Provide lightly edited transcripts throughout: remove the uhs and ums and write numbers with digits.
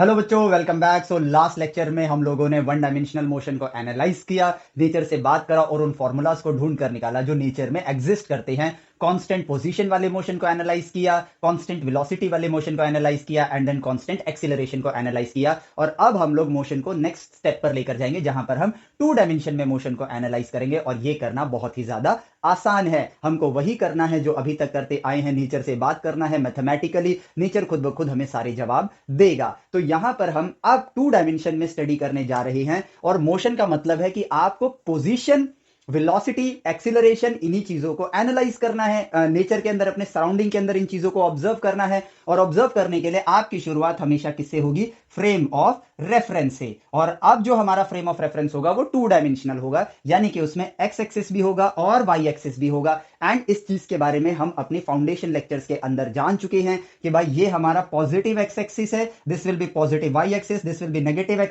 Hello बच्चों, welcome back. So last lecture में हम लोगों ने वन डायमेंशनल मोशन को एनालाइज किया, नेचर से बात करा और उन फॉर्मूलाज को ढूंढ कर निकाला जो नेचर में एग्जिस्ट करते हैं। कांस्टेंट पोजीशन वाले मोशन को एनालाइज किया, कांस्टेंट वेलोसिटी वाले मोशन को एनालाइज किया एंड देन कांस्टेंट एक्सीलरेशन को एनालाइज किया। और अब हम लोग मोशन को नेक्स्ट स्टेप पर लेकर जाएंगे जहां पर हम टू डायमेंशन में मोशन को एनालाइज करेंगे। और ये करना बहुत ही ज्यादा आसान है, हमको वही करना है जो अभी तक करते आए हैं। नेचर से बात करना है मैथमेटिकली, नेचर खुद ब खुद हमें सारे जवाब देगा। तो यहां पर हम अब टू डायमेंशन में स्टडी करने जा रहे हैं। और मोशन का मतलब है कि आपको पोजीशन, वेलोसिटी, एक्सीलरेशन, इन्हीं चीजों को एनालाइज करना है नेचर के अंदर, अपने सराउंडिंग के अंदर इन चीजों को ऑब्जर्व करना है। और ऑब्जर्व करने के लिए आपकी शुरुआत हमेशा किससे होगी? फ्रेम ऑफ रेफरेंस से। और अब जो हमारा फ्रेम ऑफ रेफरेंस होगा वो टू डायमेंशनल होगा, यानी कि उसमें एक्स एक्सिस भी होगा और वाई एक्सिस भी होगा। एंड इस चीज के बारे में हम अपने फाउंडेशन लेक्चर्स के अंदर जान चुके हैं कि भाई ये हमारा पॉजिटिव एक्स एक्सिस है, this will be positive Y axis, this will be negative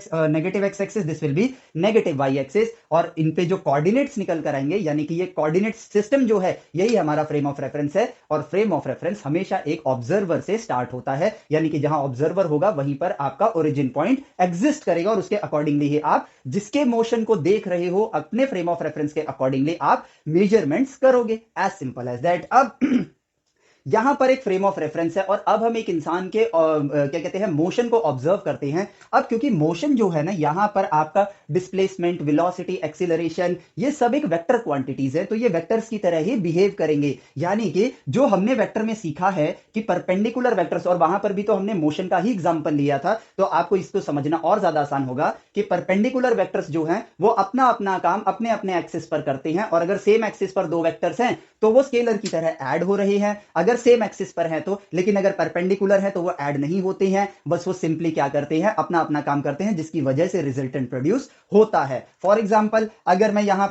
X axis, this will be negative Y axis. और इन पे जो कोऑर्डिनेट्स निकल कर आएंगे, यानी कि ये कोऑर्डिनेट सिस्टम जो है यही हमारा फ्रेम ऑफ रेफरेंस है। और फ्रेम ऑफ रेफरेंस हमेशा एक ऑब्जर्वर से स्टार्ट होता है, यानी कि जहां ऑब्जर्वर होगा वहीं पर आपका ओरिजिन पॉइंट एग्जिस्ट करेगा और उसके अकॉर्डिंगली ही आप जिसके मोशन को देख रहे हो अपने फ्रेम ऑफ रेफरेंस के अकॉर्डिंगली आप मेजरमेंट्स करोगे। As simple as that. अब यहां पर एक फ्रेम ऑफ रेफरेंस है और अब हम एक इंसान के क्या कहते हैं, मोशन को ऑब्जर्व करते हैं। अब क्योंकि मोशन जो है ना, यहां पर आपका डिस्प्लेसमेंट, वेलोसिटी, एक्सीलरेशन, ये सब एक वेक्टर क्वांटिटीज है, तो ये वेक्टर्स की तरह ही बिहेव करेंगे। यानी कि जो हमने वेक्टर में सीखा है कि परपेंडिकुलर वेक्टर्स, और वहां पर भी तो हमने मोशन का ही एग्जांपल लिया था, तो आपको इसको समझना और ज्यादा आसान होगा कि परपेंडिकुलर वेक्टर्स जो हैं वो अपना अपना काम अपने अपने एक्सिस पर करते हैं। और अगर सेम एक्सिस पर दो वेक्टर्स हैं तो वो स्केलर की तरह ऐड हो रहे हैं, अगर सेम एक्सिस पर है तो। लेकिन अगर परपेंडिकुलर है तो वो ऐड नहीं होते हैं, बस वो सिंपली क्या करते हैं, अपना अपना काम करते हैं, जिसकी वजह से रिजल्टेंट प्रोड्यूस होता है। फॉर एग्जांपल, अगर मैं यहां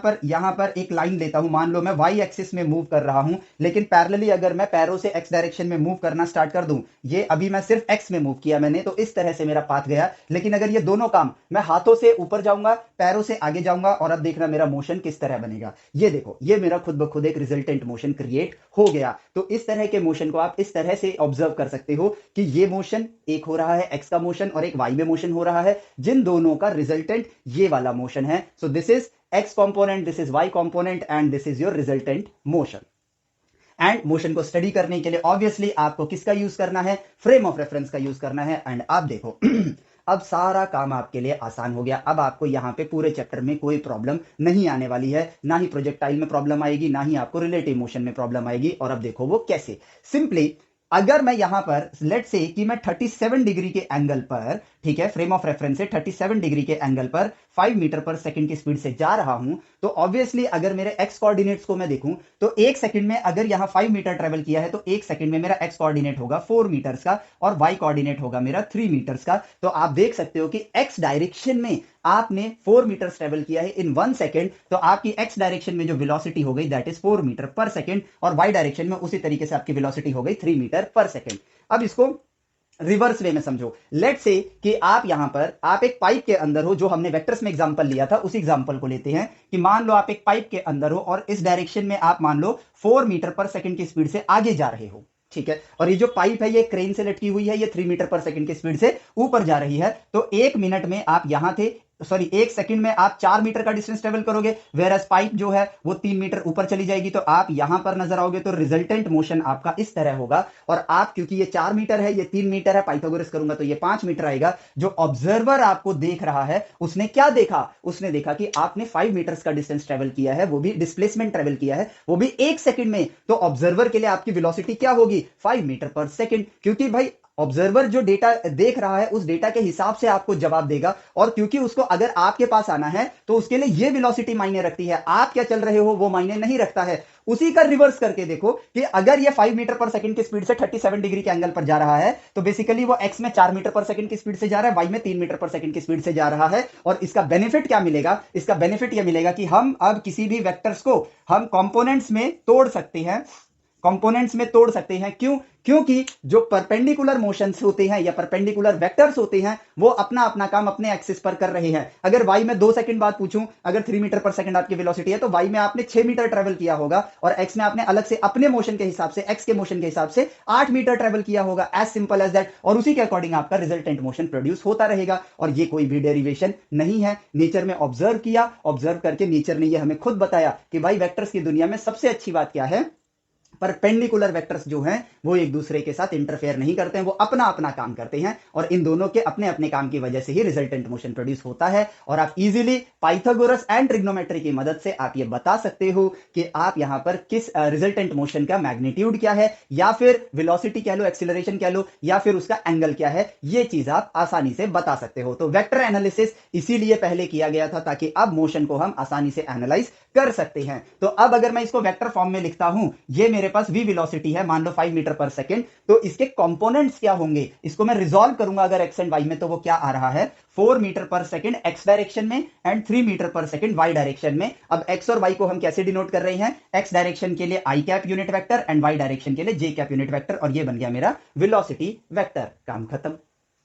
पर एक लाइन लेता हूं, मान लो मैं वाई एक्सिस में मूव कर रहा हूं, लेकिन पैरेलली अगर मैं पैरों से एक्स डायरेक्शन में मूव करना स्टार्ट कर दूं, ये अभी मैं सिर्फ एक्स में मूव किया मैंने, तो इस तरह से मेरा पाथ गया। लेकिन अगर ये दोनों काम मैं हाथों से ऊपर जाऊंगा, पैरों से आगे जाऊंगा, और अब देखना मेरा मोशन किस तरह बनेगा। ये देखो, ये मेरा खुद ब खुद एक रिजल्टेंट मोशन क्रिएट हो गया। तो इस तरह के मोशन को आप इस तरह से ऑब्जर्व कर सकते हो कि ये मोशन एक हो रहा है एक्स का मोशन और एक वाई में मोशन हो रहा है, जिन दोनों का रिजल्टेंट ये वाला मोशन है। So this is X component, this is Y component and this is your resultant motion. And motion को स्टडी करने के लिए ऑब्वियसली आपको किसका यूज करना है? फ्रेम ऑफ रेफरेंस का यूज करना है। एंड आप देखो अब सारा काम आपके लिए आसान हो गया। अब आपको यहां पे पूरे चैप्टर में कोई प्रॉब्लम नहीं आने वाली है, ना ही प्रोजेक्टाइल में प्रॉब्लम आएगी, ना ही आपको रिलेटिव मोशन में प्रॉब्लम आएगी। और अब देखो वो कैसे। सिंपली अगर मैं यहां पर लेट से कि मैं 37 डिग्री के एंगल पर, ठीक है, फ्रेम ऑफ रेफरेंस से 37 डिग्री के एंगल पर 5 मीटर पर सेकंड की स्पीड से जा रहा हूं, तो ऑब्वियसली अगर मेरे एक्स कोऑर्डिनेट्स को मैं देखूं तो एक सेकंड में अगर यहां 5 मीटर ट्रेवल किया है तो एक सेकंड में मेरा एक्स कोऑर्डिनेट होगा 4 मीटर्स का और वाई कोऑर्डिनेट होगा मेरा 3 मीटर्स का। तो आप देख सकते हो कि एक्स डायरेक्शन में आपने 4 मीटर ट्रेवल किया है इन 1 सेकंड, तो आपकी एक्स डायरेक्शन में जो वेलोसिटी हो गई that is 4 metre per second, और वाई डायरेक्शन में उसी तरीके से आपकी वेलोसिटी हो गई 3 मीटर पर सेकंड। अब इसको रिवर्स वे में समझो। लेट से कि आप एक पाइप के अंदर हो, जो हमने वेक्टर्स में एग्जांपल लिया था उसी एग्जांपल को लेते हैं कि मान लो आप एक पाइप के अंदर हो और इस डायरेक्शन में आप मान लो 4 मीटर पर सेकंड की स्पीड से आगे जा रहे हो, ठीक है। और ये जो पाइप है ये क्रेन से लटकी हुई है, ये 3 मीटर पर सेकंड की स्पीड से ऊपर जा रही है। तो एक मिनट में आप यहां थे, सॉरी, एक सेकंड में आप 4 मीटर का डिस्टेंस ट्रेवल करोगे, वेरस पाइप जो है वो 3 मीटर ऊपर चली जाएगी। तो आप यहां पर नजर आओगे तो रिजल्टेंट मोशन आपका इस तरह होगा। और आप, क्योंकि ये 4 मीटर है, ये 3 मीटर है, पाइथागोरस करूंगा तो ये 5 मीटर आएगा। जो ऑब्जर्वर आपको देख रहा है उसने क्या देखा? उसने देखा कि आपने 5 मीटर्स का डिस्टेंस ट्रेवल किया है, वो भी डिस्प्लेसमेंट ट्रेवल किया है, वो भी एक सेकंड में। तो ऑब्जर्वर के लिए आपकी वेलोसिटी क्या होगी? 5 मीटर पर सेकंड, क्योंकि भाई ऑब्जर्वर जो डेटा देख रहा है उस डेटा के हिसाब से आपको जवाब देगा। और क्योंकि उसको अगर आपके पास आना है तो उसके लिए ये वेलोसिटी मायने रखती है, आप क्या चल रहे हो वो मायने नहीं रखता है। उसी का रिवर्स करके देखो कि अगर ये 5 मीटर पर सेकंड की स्पीड से 37 डिग्री के एंगल पर जा रहा है तो बेसिकली वो एक्स में 4 मीटर पर सेकंड की स्पीड से जा रहा है, वाई में 3 मीटर पर सेकंड की स्पीड से जा रहा है। और इसका बेनिफिट क्या मिलेगा? इसका बेनिफिट यह मिलेगा कि हम अब किसी भी वेक्टर्स को हम कंपोनेंट्स में तोड़ सकते हैं। कंपोनेंट्स में तोड़ सकते हैं। क्यों? क्योंकि जो परपेंडिकुलर मोशंस होते हैं या परपेंडिकुलर वेक्टर्स होते हैं वो अपना अपना काम अपने एक्सिस पर कर रहे हैं। अगर y में 2 सेकंड बाद पूछूं, अगर 3 मीटर पर सेकंड आपकी वेलोसिटी है तो y में आपने 6 मीटर ट्रेवल किया होगा और x में आपने अलग से अपने मोशन के हिसाब से, x के मोशन के हिसाब से 8 मीटर ट्रेवल किया होगा। As simple as that. और उसी के अकॉर्डिंग आपका रिजल्टेंट मोशन प्रोड्यूस होता रहेगा। और ये कोई भी डेरिवेशन नहीं है, नेचर में ऑब्जर्व किया, ऑब्जर्व करके नेचर ने ये हमें खुद बताया कि भाई वेक्टर्स की दुनिया में सबसे अच्छी बात क्या है, परपेंडिकुलर वेक्टर्स जो हैं वो एक दूसरे के साथ इंटरफेयर नहीं करते हैं, वो अपना अपना काम करते हैं और इन दोनों के अपने अपने काम की वजह से ही रिजल्टेंट मोशन प्रोड्यूस होता है। और आप इजीली पाइथागोरस एंड ट्रिग्नोमेट्री की मदद से आप ये बता सकते हो कि आप यहां पर किस रिजल्टेंट मोशन का मैग्नीट्यूड क्या है, या फिर वेलोसिटी कह लो, एक्सीलरेशन कह लो, या फिर उसका एंगल क्या है, ये चीज आप आसानी से बता सकते हो। तो वेक्टर एनालिसिस इसीलिए पहले किया गया था ताकि अब मोशन को हम आसानी से एनालाइज कर सकते हैं। तो अब अगर मैं इसको वेक्टर फॉर्म में लिखता हूं, ये मेरे पास v वेलोसिटी है, मान लो 5 मीटर पर सेकंड, तो इसके कंपोनेंट्स क्या होंगे, इसको मैं रिजॉल्व करूंगा अगर x एंड y में, तो वो क्या आ रहा है, 4 metre per second x direction में and 3 metre per second y direction में। अब x और y को हम कैसे डिनोट कर रहे हैं, x डायरेक्शन के लिए i cap unit vector and y direction के लिए j कैप यूनिट वेक्टर, और ये बन गया मेरा वेलोसिटी वेक्टर। काम खत्म।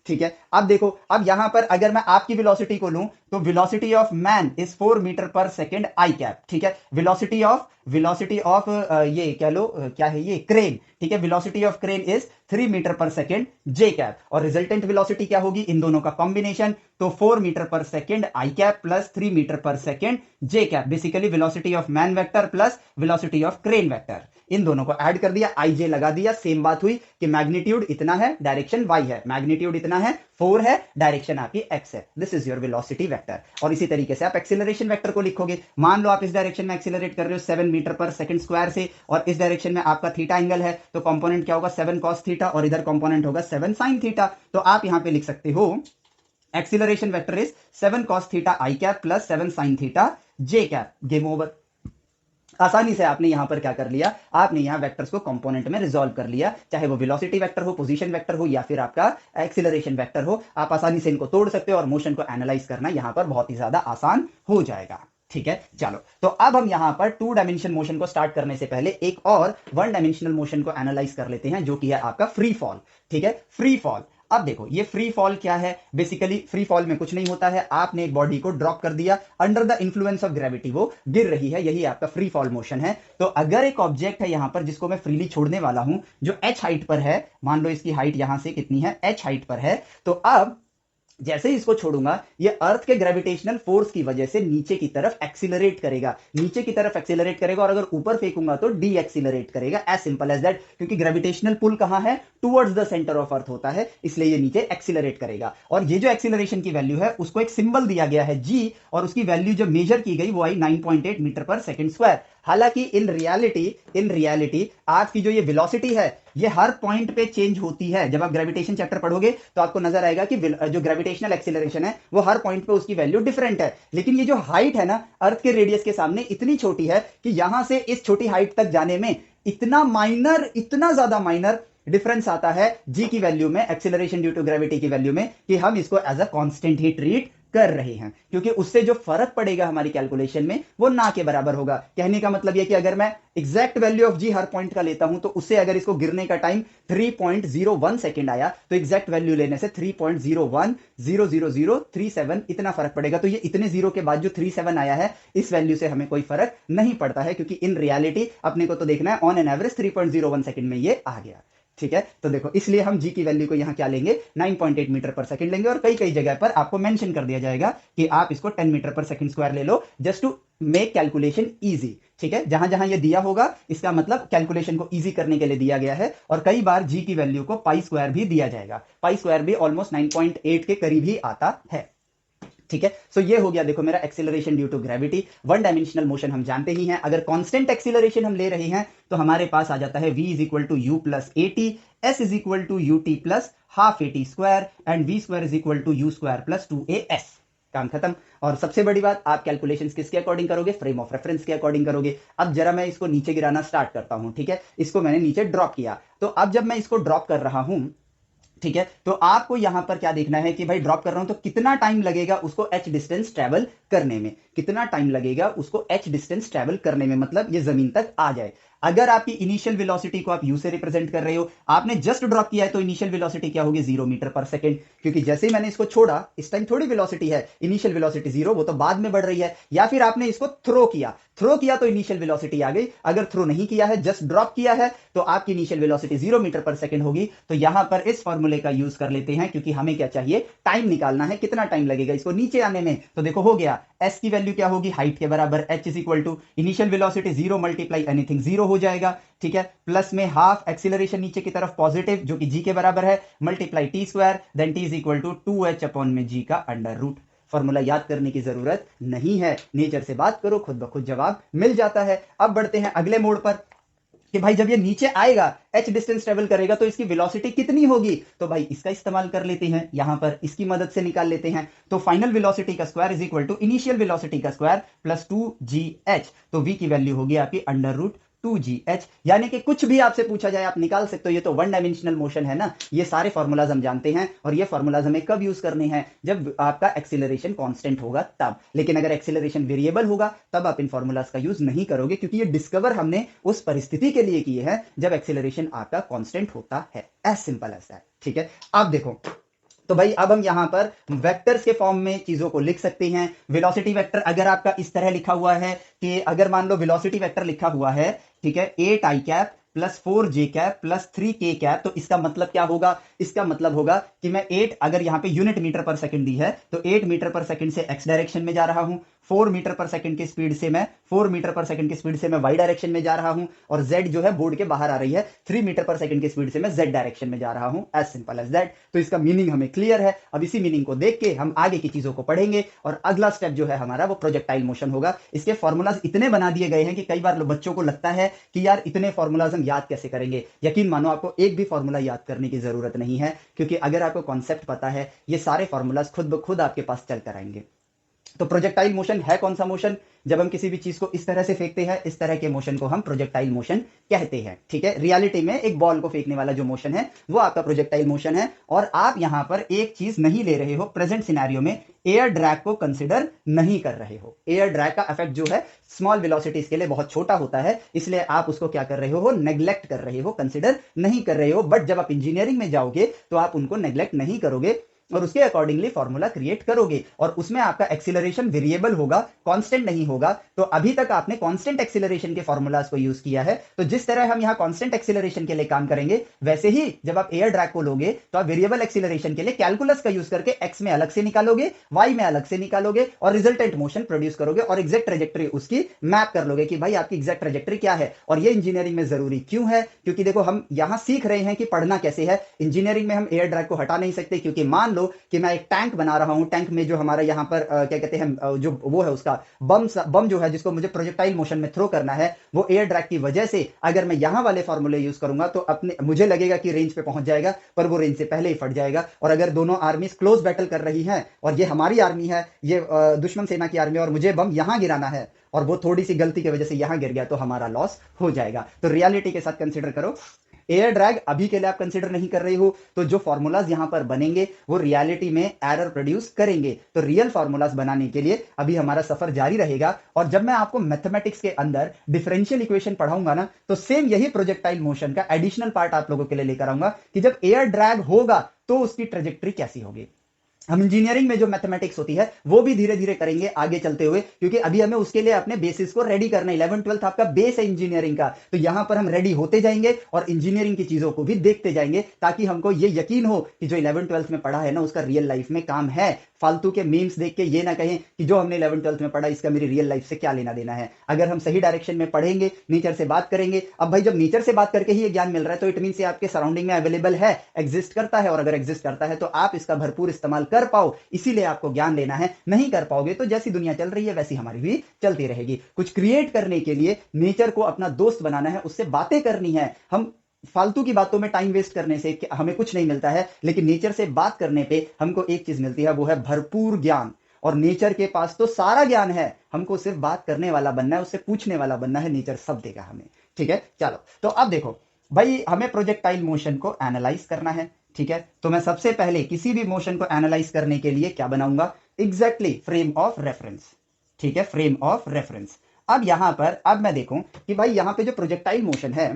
ठीक है, अब देखो, अब यहां पर अगर मैं आपकी वेलोसिटी को लूं तो velocity of man is 4 metre per second I cap. ठीक है, वेलोसिटी ऑफ ये कह लो क्या है ये, क्रेन। ठीक है, velocity of crane is 3 metre per second J cap. और रिजल्टेंट वेलोसिटी क्या होगी, इन दोनों का कॉम्बिनेशन, तो 4 metre per second I cap plus 3 metre per second J cap, basically velocity of man vector plus velocity of crane vector. इन दोनों को add कर दिया, आई जे लगा दिया, सेम बात हुई कि मैग्नीट्यूड इतना है, डायरेक्शन y है, मैग्नीट्यूड इतना है, 4 है, डायरेक्शन आपकी x है। This is your velocity vector. और इसी तरीके से आप एक्सीलरेशन वेक्टर को लिखोगे। मान लो आप इस डायरेक्शन में एक्सीलरेट कर रहे हो 7 मीटर पर सेकंड स्क्वायर से, और इस डायरेक्शन में आपका थीटा एंगल है, तो कंपोनेंट क्या होगा, 7 cos थीटा, और इधर कंपोनेंट होगा 7 sin थीटा। तो आप यहां पे लिख सकते हो acceleration vector is 7 cos theta I cap plus 7 sin theta J cap. Game over. आसानी से आपने यहां पर क्या कर लिया, आपने यहां वेक्टर्स को कंपोनेंट में रिजॉल्व कर लिया, चाहे वो वेलोसिटी वेक्टर हो, पोजीशन वेक्टर हो, या फिर आपका एक्सीलरेशन वेक्टर हो। आप आसानी से इनको तोड़ सकते हो और मोशन को एनालाइज करना यहां पर बहुत ही ज्यादा आसान हो जाएगा। ठीक है, चलो, तो अब हम यहां पर 2 डायमेंशन मोशन को स्टार्ट करने से पहले एक और 1 डायमेंशनल मोशन को एनालाइज कर लेते हैं, जो कि है आपका फ्री फॉल। ठीक है, फ्री फॉल। अब देखो, ये फ्री फॉल क्या है, बेसिकली फ्री फॉल में कुछ नहीं होता है, आपने एक बॉडी को ड्रॉप कर दिया, under the influence of gravity वो गिर रही है, यही आपका फ्री फॉल मोशन है। तो अगर एक ऑब्जेक्ट है यहां पर जिसको मैं फ्रीली छोड़ने वाला हूं, जो h हाइट पर है, मान लो इसकी हाइट यहां से कितनी है, h हाइट पर है, तो अब जैसे ही इसको छोड़ूंगा, ये अर्थ के ग्रेविटेशनल फोर्स की वजह से नीचे की तरफ एक्सीलरेट करेगा, नीचे की तरफ एक्सीलरेट करेगा, और अगर ऊपर फेंकूंगा तो डी एक्सीलरेट करेगा। As simple as that. क्योंकि ग्रेविटेशनल पुल कहां है, towards the centre of earth होता है, इसलिए ये नीचे एक्सीलरेट करेगा। और ये जो एक्सीलरेशन की वैल्यू है उसको एक सिंबल दिया गया है जी, और उसकी वैल्यू जो मेजर की गई वो आई 9.8 मीटर पर सेकंड स्क्वायर। हालांकि इन रियलिटी आपकी जो ये वेलोसिटी है ये हर पॉइंट पे चेंज होती है। जब आप ग्रेविटेशन चैप्टर पढ़ोगे तो आपको नजर आएगा कि जो ग्रेविटेशनल एक्सीलरेशन है वो हर पॉइंट पे उसकी वैल्यू डिफरेंट है। लेकिन ये जो हाइट है ना, अर्थ के रेडियस के सामने इतनी छोटी है कि यहां से इस छोटी हाइट तक जाने में इतना ज्यादा माइनर डिफरेंस आता है जी की वैल्यू में, एक्सीलरेशन ड्यू टू ग्रेविटी की वैल्यू में, कि हम इसको एज अ कांस्टेंट ही ट्रीट कर रहे हैं। क्योंकि उससे जो फर्क पड़ेगा हमारी कैलकुलेशन में वो ना के बराबर होगा। कहने का मतलब यह कि अगर मैं एग्जैक्ट वैल्यू ऑफ जी हर पॉइंट का लेता हूं, तो उससे अगर इसको गिरने का टाइम 3.01 सेकंड आया, तो एग्जैक्ट वैल्यू लेने से 3.010037 इतना फर्क पड़ेगा। तो ये इतने जीरो के बाद जो 37 आया है, इस वैल्यू से हमें कोई फर्क नहीं पड़ता है, क्योंकि इन रियलिटी अपने को तो देखना है ऑन एन एवरेज 3.01 सेकंड में ये आ गया। ठीक है, तो देखो, इसलिए हम जी की वैल्यू को यहां क्या लेंगे, 9.8 मीटर पर सेकंड लेंगे, और कई कई जगह पर आपको मेंशन कर दिया जाएगा कि आप इसको 10 मीटर पर सेकंड स्क्वायर ले लो, just to make calculation easy. ठीक है, जहां जहां ये दिया होगा इसका मतलब कैलकुलेशन को इजी करने के लिए दिया गया है। और कई बार जी की वैल्यू को पाई स्क्वायर भी दिया जाएगा, पाई स्क्वायर भी ऑलमोस्ट 9.8 के करीब ही आता है। ठीक है, सो ये हो गया देखो मेरा acceleration due to gravity. 1 dimensional motion हम जानते ही हैं। अगर कांस्टेंट एक्सीलरेशन हम ले रहे हैं तो हमारे पास आ जाता है v is equal to U plus A T, S is equal to U T plus half A T square, and V square is equal to U square plus 2as। काम खत्म। और सबसे बड़ी बात, आप कैलकुलेशंस किसके अकॉर्डिंग करोगे, frame of reference के अकॉर्डिंग करोगे। अब जरा मैं इसको नीचे गिराना स्टार्ट करता हूं। ठीक है, इसको मैंने नीचे ड्रॉप किया, तो अब जब मैं इसको ड्रॉप कर रहा हूं, ठीक है, तो आपको यहां पर क्या देखना है कि भाई ड्रॉप कर रहा हूं तो कितना टाइम लगेगा उसको h डिस्टेंस ट्रेवल करने में, कितना टाइम लगेगा उसको h डिस्टेंस ट्रेवल करने में, मतलब ये जमीन तक आ जाए। अगर आपकी इनिशियल वेलोसिटी को आप यू से रिप्रेजेंट कर रहे हो, आपने जस्ट ड्रॉप किया है, तो इनिशियल वेलोसिटी क्या होगी? 0 मीटर पर सेकंड, क्योंकि जैसे ही मैंने इसको छोड़ा, इस टाइम थोड़ी वेलोसिटी है, इनिशियल वेलोसिटी 0, वो तो बाद में बढ़ रही है। या फिर आपने इसको थ्रो किया तो इनिशियल वेलोसिटी आ गई। अगर थ्रो नहीं किया है, जस्ट ड्रॉप किया है, तो आपकी initial velocity 0 metre per second होगी। तो यहां पर इस फॉर्मूले का यूज कर लेते हैं, क्योंकि हमें क्या चाहिए? टाइम निकालना है, कितना टाइम लगेगा इसको नीचे आने में। तो देखो हो गया, एस की वैल्यू क्या होगी? हाइट के बराबर, H is equal to initial velocity 0 multiply anything 0 हो जाएगा, ठीक है, प्लस में हाफ एक्सीलरेशन नीचे की तरफ पॉजिटिव जो कि जी के बराबर है, multiply T square, then T is equal to 2h upon में जी का अंडर रूट। फॉर्मूला याद करने की जरूरत नहीं है, नेचर से बात करो, खुद ब खुद जवाब मिल जाता है। अब बढ़ते हैं अगले मोड पर कि भाई जब ये नीचे आएगा, h डिस्टेंस ट्रेवल करेगा, तो इसकी वेलोसिटी कितनी होगी? तो भाई इसका इस्तेमाल कर लेते हैं, यहां पर इसकी मदद से निकाल लेते हैं। तो फाइनल वेलोसिटी का square is equal to initial velocity का स्क्वायर प्लस 2gh। तो v की वैल्यू होगी आपकी अंडर रूट 2gh। यानी कि कुछ भी आपसे पूछा जाए आप निकाल सकते हो। ये तो वन डायमेंशनल मोशन है ना, ये सारे फॉर्मूलाज हम जानते हैं, और ये फॉर्मूलाज हमें कब यूज करने हैं? जब आपका एक्सीलरेशन कांस्टेंट होगा तब। लेकिन अगर एक्सीलरेशन वेरिएबल होगा तब आप इन फॉर्मूलाज का यूज नहीं करोगे, क्योंकि ये डिस्कवर हमने उस परिस्थिति के लिए किए हैं जब एक्सीलरेशन आपका कांस्टेंट होता है। एज सिंपल एज दैट, ठीक है। अब देखो, तो भाई अब हम यहां पर वेक्टर्स के फॉर्म में चीजों को लिख सकते हैं। वेलोसिटी वेक्टर अगर आपका इस तरह लिखा हुआ है कि अगर मान लो वेलोसिटी वेक्टर लिखा हुआ है, ठीक है, 8i cap plus 4j cap plus 3k cap, तो इसका मतलब क्या होगा? इसका मतलब होगा कि मैं 8, अगर यहां पे यूनिट मीटर पर सेकंड दी है, तो 8 मीटर पर सेकंड से x डायरेक्शन में जा रहा हूं, 4 मीटर पर सेकंड की स्पीड से मैं 4 मीटर पर सेकंड की स्पीड से मैं y डायरेक्शन में जा रहा हूं, और z जो है बोर्ड के बाहर आ रही है, 3 मीटर पर सेकंड की स्पीड से मैं z डायरेक्शन में जा रहा हूं। As simple as that. तो इसका मीनिंग हमें क्लियर है। अब इसी मीनिंग को देख के हम आगे की चीजों को पढ़ेंगे, और अगला स्टेप जो है हमारा वो प्रोजेक्टाइल मोशन होगा। इसके फॉर्मूलाज इतने बना दिए गए हैं कि कई बार बच्चों को लगता है कि यार इतने फॉर्मूलाज हम याद कैसे करेंगे। यकीन मानो, आपको एक भी फॉर्मूला याद करने की जरूरत नहीं है, क्योंकि अगर आपको कॉन्सेप्ट पता है, ये सारे फॉर्मूलाज खुद ब खुद आपके पास चल कर आएंगे। तो प्रोजेक्टाइल मोशन है कौन सा मोशन? जब हम किसी भी चीज को इस तरह से फेंकते हैं, इस तरह के मोशन को हम प्रोजेक्टाइल मोशन कहते हैं, ठीक है। रियलिटी में एक बॉल को फेंकने वाला जो मोशन है वो आपका प्रोजेक्टाइल मोशन है। और आप यहां पर एक चीज नहीं ले रहे हो, प्रेजेंट सिनेरियो में एयर ड्रैग को कंसिडर नहीं कर रहे हो। एयर ड्रैग का इफेक्ट जो है स्मॉल वेलोसिटीज के लिए बहुत छोटा होता है, इसलिए आप उसको क्या कर रहे हो? नेग्लेक्ट कर रहे हो, कंसिडर नहीं कर रहे हो। बट जब आप इंजीनियरिंग में जाओगे तो आप उनको नेग्लेक्ट नहीं करोगे, और उसके अकॉर्डिंगली फॉर्मूला क्रिएट करोगे, और उसमें आपका एक्सीलरेशन वेरिएबल होगा, कांस्टेंट नहीं होगा। तो अभी तक आपने कांस्टेंट एक्सीलरेशन के फॉर्मूलाज को यूज किया है, तो जिस तरह हम यहां कांस्टेंट एक्सीलरेशन के लिए काम करेंगे, वैसे ही जब आप एयर ड्रैग को लोगे तो आप वेरिएबल एक्सीलरेशन के लिए कैलकुलस का यूज करके एक्स में अलग से निकालोगे, वाई में अलग से निकालोगे, और रिजल्टेंट मोशन प्रोड्यूस करोगे, और एग्जैक्ट ट्रेजेक्टरी उसकी मैप कर लोगे कि भाई आपकी एग्जैक्ट ट्रेजेक्टरी क्या है। और ये इंजीनियरिंग में जरूरी क्यों है? क्योंकि देखो, हम यहां सीख रहे हैं कि पढ़ना कैसे है। इंजीनियरिंग में हम एयर ड्रैग को हटा नहीं सकते, क्योंकि मान लो कि मैं एक टैंक बना रहा हूं, टैंक में जो हमारा यहां पर क्या कहते हैं, जो वो है उसका बम जो है जिसको मुझे प्रोजेक्टाइल मोशन में थ्रो करना है, वो एयर ड्रैग की वजह से अगर मैं यहां वाले फॉर्मूले यूज करूंगा तो अपने मुझे लगेगा कि रेंज पे पहुंच जाएगा, पर वो रेंज से पहले ही फट जाएगा। और अगर दोनों आर्मी क्लोज बैटल कर रही हैं, और ये हमारी आर्मी है, ये दुश्मन सेना की आर्मी, और मुझे बम यहां गिराना है, और वो थोड़ी सी गलती की वजह से यहां गिर गया, तो हमारा लॉस हो जाएगा। तो रियलिटी के साथ कंसिडर करो। एयर ड्रैग अभी के लिए आप कंसीडर नहीं कर रही हो, तो जो फॉर्मूलाज यहां पर बनेंगे वो रियलिटी में एरर प्रोड्यूस करेंगे। तो रियल फॉर्मूलाज बनाने के लिए अभी हमारा सफर जारी रहेगा, और जब मैं आपको मैथमेटिक्स के अंदर डिफरेंशियल इक्वेशन पढ़ाऊंगा ना, तो सेम यही प्रोजेक्टाइल मोशन का एडिशनल पार्ट आप लोगों के लिए लेकर आऊंगा कि जब एयर ड्रैग होगा तो उसकी ट्रेजेक्टरी कैसी होगी। हम इंजीनियरिंग में जो मैथमेटिक्स होती है वो भी धीरे धीरे करेंगे आगे चलते हुए, क्योंकि अभी हमें उसके लिए अपने बेसिस को रेडी करना है। 11th 12th आपका बेस है इंजीनियरिंग का, तो यहां पर हम रेडी होते जाएंगे और इंजीनियरिंग की चीजों को भी देखते जाएंगे, ताकि हमको ये यकीन हो कि जो 11th 12th में पढ़ा है ना उसका रियल लाइफ में काम है। फालतू के मीम्स देख के ये ना कहें कि जो हमने 11th 12th में पढ़ा इसका मेरी रियल लाइफ से क्या लेना देना है। अगर हम सही डायरेक्शन में पढ़ेंगे, नेचर से बात करेंगे, अब भाई जब नेचर से बात करके ही ये ज्ञान मिल रहा है, तो इट मीन से आपके सराउंडिंग में अवेलेबल है, एग्जिस्ट करता है, और अगर एग्जिस्ट करता है तो आप इसका भरपूर इस्तेमाल कर पाओ, इसीलिए आपको ज्ञान लेना है। नहीं कर पाओगे तो जैसी दुनिया चल रही है वैसी हमारी भी चलती रहेगी। कुछ क्रिएट करने के लिए नेचर को अपना दोस्त बनाना है, उससे बातें करनी है। हम फालतू की बातों में टाइम वेस्ट करने से हमें कुछ नहीं मिलता है, लेकिन नेचर से बात करने पे हमको एक चीज मिलती है, वो है भरपूर ज्ञान। और नेचर के पास तो सारा ज्ञान है, हमको सिर्फ बात करने वाला बनना है, उससे पूछने वाला बनना है, नेचर सब देगा हमें। ठीक है, चलो तो अब देखो भाई, हमें प्रोजेक्टाइल मोशन को एनालाइज करना है। ठीक है, तो मैं सबसे पहले किसी भी मोशन को एनालाइज करने के लिए क्या बनाऊंगा? Exactly frame of reference. ठीक है, फ्रेम ऑफ रेफरेंस। अब यहां पर अब मैं देखूं कि भाई यहां पे जो प्रोजेक्टाइल मोशन है,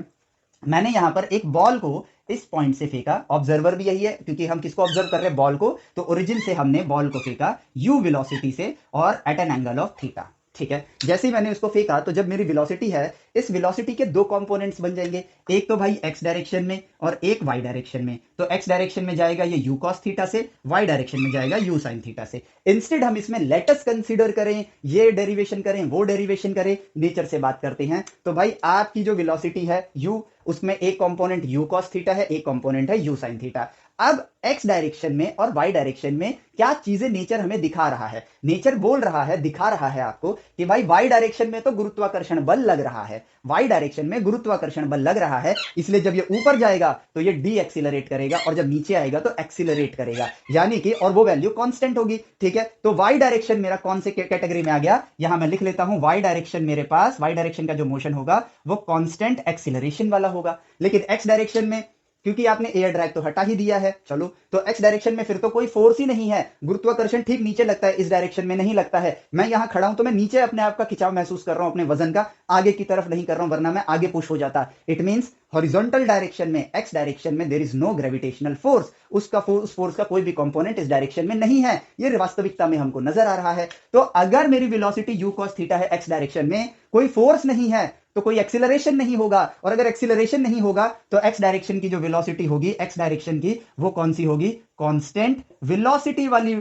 मैंने यहां पर एक बॉल को इस पॉइंट से फेंका, ऑब्जर्वर भी यही है क्योंकि हम किसको ऑब्जर्व कर रहे हैं, बॉल को, तो ओरिजिन से हमने बॉल को फेंका यू वेलोसिटी से और at an angle of theta. ठीक है, जैसे ही मैंने उसको फेंका तो जब मेरी वेलोसिटी है, इस वेलोसिटी के दो कंपोनेंट्स बन जाएंगे, एक तो भाई एक्स डायरेक्शन में और एक वाई डायरेक्शन में। तो एक्स डायरेक्शन में जाएगा ये यू कॉस थीटा से, वाई डायरेक्शन में जाएगा यू साइन थीटा से। इंस्टेड हम इसमें लेटस कंसीडर करें, ये डेरिवेशन करें, वो डेरिवेशन करें, नेचर से बात करते हैं। तो भाई आपकी जो वेलोसिटी है यू, उसमें एक कंपोनेंट यू कॉस थीटा है, एक कंपोनेंट है यू साइन थीटा। अब एक्स डायरेक्शन में और वाई डायरेक्शन में क्या चीजें नेचर हमें दिखा रहा है, नेचर बोल रहा है, दिखा रहा है आपको कि भाई वाई डायरेक्शन में तो गुरुत्वाकर्षण बल लग रहा है, वाई डायरेक्शन में गुरुत्वाकर्षण बल लग रहा है, इसलिए जब ये ऊपर जाएगा तो ये डी एक्सीलरेट करेगा और जब नीचे आएगा तो एक्सीलरेट करेगा, यानी कि और वो वैल्यू कांस्टेंट होगी। ठीक है, तो वाई डायरेक्शन मेरा कौन से कैटेगरी में आ गया, यहां मैं लिख लेता हूं, वाई डायरेक्शन मेरे पास, वाई डायरेक्शन का जो मोशन होगा वो कांस्टेंट एक्सीलरेशन वाला होगा। लेकिन एक्स डायरेक्शन में क्योंकि आपने एयर ड्रैग तो हटा ही दिया है, चलो तो एक्स डायरेक्शन में फिर तो कोई फोर्स ही नहीं है, गुरुत्वाकर्षण ठीक नीचे लगता है, इस डायरेक्शन में नहीं लगता है। मैं यहां खड़ा हूं तो मैं नीचे अपने आप का खिंचाव महसूस कर रहा हूं अपने वजन का, आगे की तरफ नहीं कर रहा हूं, वरना मैं आगे पुश हो जाता। इट मींस हॉरिजॉन्टल डायरेक्शन में, एक्स डायरेक्शन में there is no gravitational force, उस फोर्स का कोई भी कंपोनेंट इस डायरेक्शन में नहीं है, ये वास्तविकता में हमको नजर आ रहा है। तो अगर मेरी वेलोसिटी यू कॉस थीटा है, एक्स डायरेक्शन में कोई फोर्स नहीं है तो कोई एक्सीलरेशन नहीं होगा, और अगर एक्सीलरेशन नहीं होगा तो एक्स डायरेक्शन की जो वेलोसिटी होगी, एक्स डायरेक्शन की, वो कौन सी होगी, कांस्टेंट वेलोसिटी वाली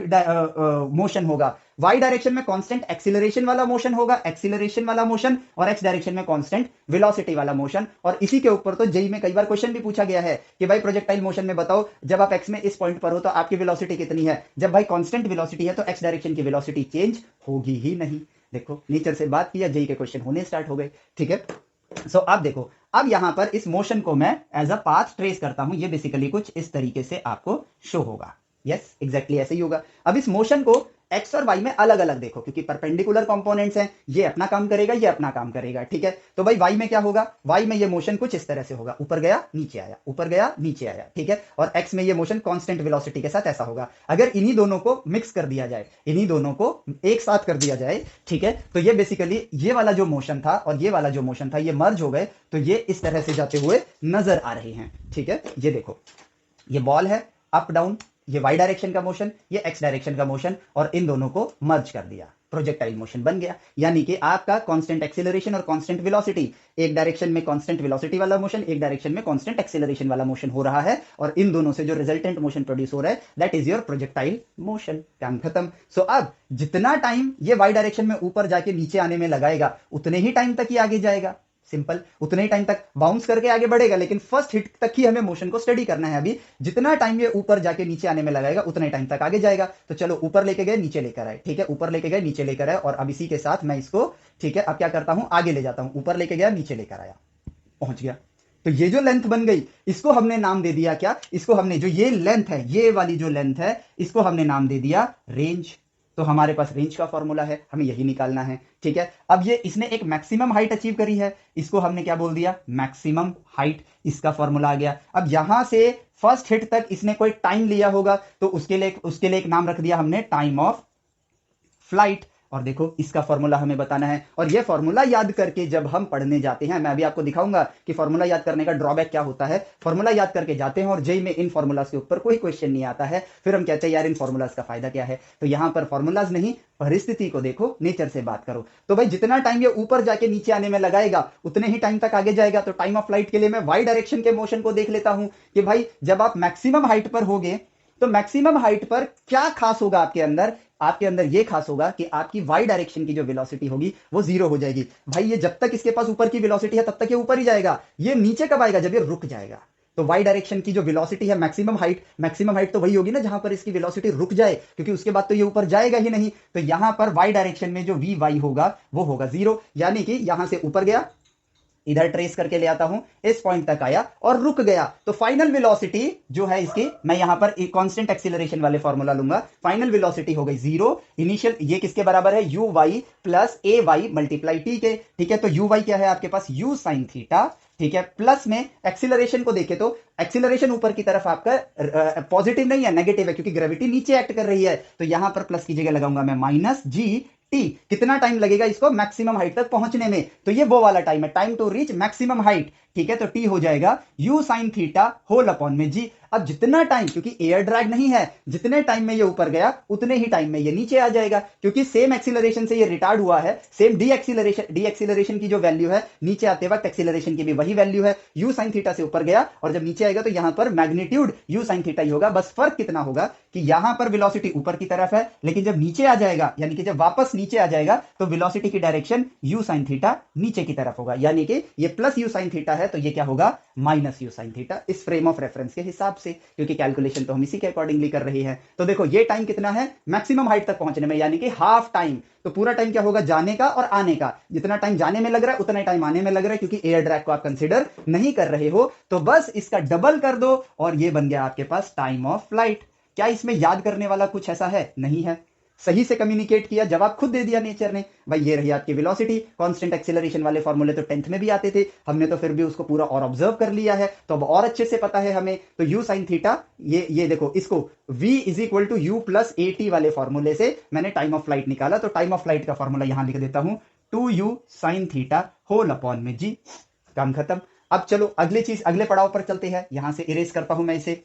मोशन होगा। वाई डायरेक्शन में कांस्टेंट एक्सीलरेशन वाला मोशन होगा, एक्सीलरेशन वाला मोशन, और एक्स डायरेक्शन में कांस्टेंट वेलोसिटी वाला मोशन। और इसी के ऊपर तो जेई में कई बार क्वेश्चन भी पूछा गया है कि भाई प्रोजेक्टाइल मोशन में बताओ, जब आप एक्स में इस पॉइंट पर हो तो आपकी वेलोसिटी कितनी है, जब भाई कांस्टेंट वेलोसिटी है तो एक्स डायरेक्शन की वेलोसिटी चेंज होगी ही नहीं। देखो नेचर से बात किया, जेई के क्वेश्चन होने स्टार्ट हो गए। ठीक है, सो अब देखो, अब यहां पर इस मोशन को मैं एज अ पाथ ट्रेस करता हूं, ये बेसिकली कुछ इस तरीके से आपको शो होगा। यस, एग्जैक्टली ऐसे ही होगा। अब इस मोशन को एक्स और वाई में अलग अलग देखो, क्योंकि परपेंडिकुलर कंपोनेंट्स हैं, ये अपना काम करेगा, ये अपना काम करेगा। ठीक है, तो भाई वाई में क्या होगा, वाई में ये मोशन कुछ इस तरह से होगा, ऊपर गया नीचे आया, ऊपर गया नीचे आया। ठीक है, और एक्स में ये मोशन कांस्टेंट वेलोसिटी के साथ ऐसा होगा। अगर इन्हीं दोनों को मिक्स कर दिया जाए, इन्हीं दोनों को एक साथ कर दिया जाए, ठीक है, तो ये बेसिकली ये वाला जो मोशन था और ये वाला जो मोशन था, ये मर्ज हो गए, तो ये इस तरह से जाते हुए नजर आ रहे हैं। ठीक है, ये देखो, ये बॉल है, अप डाउन, ये वाई डायरेक्शन का मोशन, ये एक्स डायरेक्शन का मोशन, और इन दोनों को मर्ज कर दिया, प्रोजेक्टाइल मोशन बन गया। यानी कि आपका कांस्टेंट एक्सीलरेशन और कांस्टेंट वेलोसिटी, एक डायरेक्शन में कांस्टेंट वेलोसिटी वाला मोशन, एक डायरेक्शन में कांस्टेंट एक्सीलरेशन वाला मोशन हो रहा है, और इन दोनों से जो रिजल्टेंट मोशन प्रोड्यूस हो रहा है, that is your projectile motion. काम खत्म। सो अब जितना टाइम ये वाई डायरेक्शन में ऊपर जाके नीचे आने में लगाएगा, उतने ही टाइम तक ही आगे जाएगा, सिंपल, उतने ही टाइम तक बाउंस करके आगे बढ़ेगा, लेकिन फर्स्ट हिट तक ही हमें मोशन को स्टडी करना है। अभी जितना टाइम ये ऊपर जाके नीचे आने में लगाएगा, उतने टाइम तक आगे जाएगा। तो चलो, ऊपर लेके गए, नीचे लेकर आए। ठीक है, ऊपर लेके गए, नीचे लेकर आए, और अब इसी के साथ मैं इसको, ठीक है, अब क्या करता हूं, आगे ले जाता हूं, ऊपर लेके गया, नीचे लेकर आया, पहुंच गया। तो ये जो लेंथ बन गई, इसको हमने नाम दे दिया क्या, इसको हमने, जो ये लेंथ है, ये वाली जो लेंथ है, इसको हमने नाम दे दिया रेंज। तो हमारे पास रेंज का फॉर्मूला है, हमें यही निकालना है। ठीक है, अब ये इसने एक मैक्सिमम हाइट अचीव करी है, इसको हमने क्या बोल दिया, मैक्सिमम हाइट, इसका फॉर्मूला आ गया। अब यहां से फर्स्ट हिट तक इसने कोई टाइम लिया होगा, तो उसके लिए एक नाम रख दिया हमने, टाइम ऑफ फ्लाइट। और देखो, इसका फॉर्मूला हमें बताना है, और ये फॉर्मूला याद करके जब हम पढ़ने जाते हैं, मैं अभी आपको दिखाऊंगा कि फॉर्मूला याद करने का ड्रॉबैक क्या होता है। फॉर्मूला याद करके जाते हैं और जेई में इन फॉर्मूलाज के ऊपर कोई क्वेश्चन नहीं आता है, फिर हम कहते हैं यार इन फॉर्मूलाज का फायदा क्या है। तो यहां पर फॉर्मूलाज नहीं, परिस्थिति को देखो, नेचर से बात करो। तो भाई जितना टाइम ये ऊपर जाके नीचे आने में लगाएगा, उतने ही टाइम तक आगे जाएगा। तो टाइम ऑफ फ्लाइट के लिए मैं वाई डायरेक्शन के मोशन को देख लेता हूं कि भाई जब आप मैक्सिमम हाइट पर होगे, तो मैक्सिमम हाइट पर क्या खास होगा आपके अंदर, आपके अंदर ये खास होगा कि आपकी वाई डायरेक्शन की जो वेलोसिटी होगी वो जीरो हो जाएगी। भाई ये जब तक इसके पास ऊपर की वेलोसिटी है तब तक ये ऊपर ही जाएगा, ये नीचे कब आएगा, जब ये रुक जाएगा। तो वाई डायरेक्शन की जो वेलोसिटी है, मैक्सिमम हाइट तो वही होगी ना जहां पर इसकी वेलोसिटी रुक जाए, क्योंकि उसके बाद तो ये ऊपर जाएगा ही नहीं। तो यहां पर वाई डायरेक्शन में जो वी वाई होगा वो होगा जीरो, यानी कि यहां से ऊपर गया, इधर ट्रेस करके ले आता हूं, इस पॉइंट तक आया और रुक गया। तो फाइनल वेलोसिटी जो है इसकी, मैं यहां पर एक कांस्टेंट एक्सीलरेशन वाले फॉर्मूला लूंगा, फाइनल वेलोसिटी हो गई जीरो। इनिशियल ये किसके बराबर है, U Y plus A Y multiply T के। ठीक है, तो यू वाई क्या है आपके पास, यू साइन थीटा। ठीक है, प्लस में एक्सीलरेशन को देखे तो एक्सीलरेशन ऊपर की तरफ आपका पॉजिटिव नहीं है, नेगेटिव है, क्योंकि ग्रेविटी नीचे एक्ट कर रही है। तो यहां पर प्लस की जगह लगाऊंगा मैं माइनस जी टी, कितना टाइम लगेगा इसको मैक्सिमम हाइट तक पहुंचने में, तो ये वो वाला टाइम है, time to reach maximum height, ठीक है। तो टी हो जाएगा U sine theta whole upon में जी। अब जितना टाइम, क्योंकि एयर ड्रैग नहीं है, जितने टाइम में ये ऊपर गया उतने ही टाइम में ये नीचे आ जाएगा, क्योंकि सेम एक्सीलरेशन से ये रिटार्ड हुआ है, सेम डी एक्सीलरेशन की जो वैल्यू है नीचे आते वक्त एक्सीलरेशन की भी वही वैल्यू है। यू साइन थीटा से ऊपर गया और जब नीचे आएगा तो यहां पर मैग्नीट्यूड यू साइन थीटा ही होगा। बस फर्क कितना होगा कि यहां पर वेलोसिटी ऊपर की तरफ है, लेकिन जब नीचे आ जाएगा, यानी कि जब वापस नीचे आ जाएगा तो वेलोसिटी की डायरेक्शन यू साइन थीटा नीचे की तरफ होगा, यानी कि ये प्लस यू साइन थीटा है तो ये क्या होगा, माइनस यू साइन थीटा, इस फ्रेम ऑफ रेफरेंस के हिसाब से, क्योंकि कैलकुलेशन तो हम इसी के अकॉर्डिंगली कर रही है। तो देखो ये टाइम कितना है मैक्सिमम हाइट तक पहुंचने में, यानी कि हाफ टाइम। तो पूरा टाइम क्या होगा, जाने का और आने का, जितना टाइम जाने में लग रहा है उतना टाइम आने में लग रहा है, क्योंकि एयर ड्रैग को आप कंसीडर नहीं कर रहे हो, तो बस इसका डबल कर दो और ये बन गया आपके पास टाइम ऑफ फ्लाइट। क्या इसमें याद करने वाला कुछ ऐसा है, नहीं है, सही से कम्युनिकेट किया, जवाब खुद दे दिया नेचर ने। भाई ये रही आपकी वेलोसिटी, कांस्टेंट एक्सीलरेशन वाले फॉर्मूले तो 10th में भी आते थे, हमने तो फिर भी उसको पूरा और ऑब्जर्व कर लिया है, तो अब और अच्छे से पता है हमें। तो यू साइन थीटा, ये देखो, इसको v is equal to U plus A T वाले फॉर्मूले से मैंने टाइम ऑफ फ्लाइट निकाला, तो टाइम ऑफ फ्लाइट का फॉर्मूला यहां लिख देता हूं, 2u sine theta whole upon में जी। काम खत्म। अब चलो अगली चीज, अगले पड़ाव पर चलते हैं, यहां से इरेज करता हूं मैं इसे,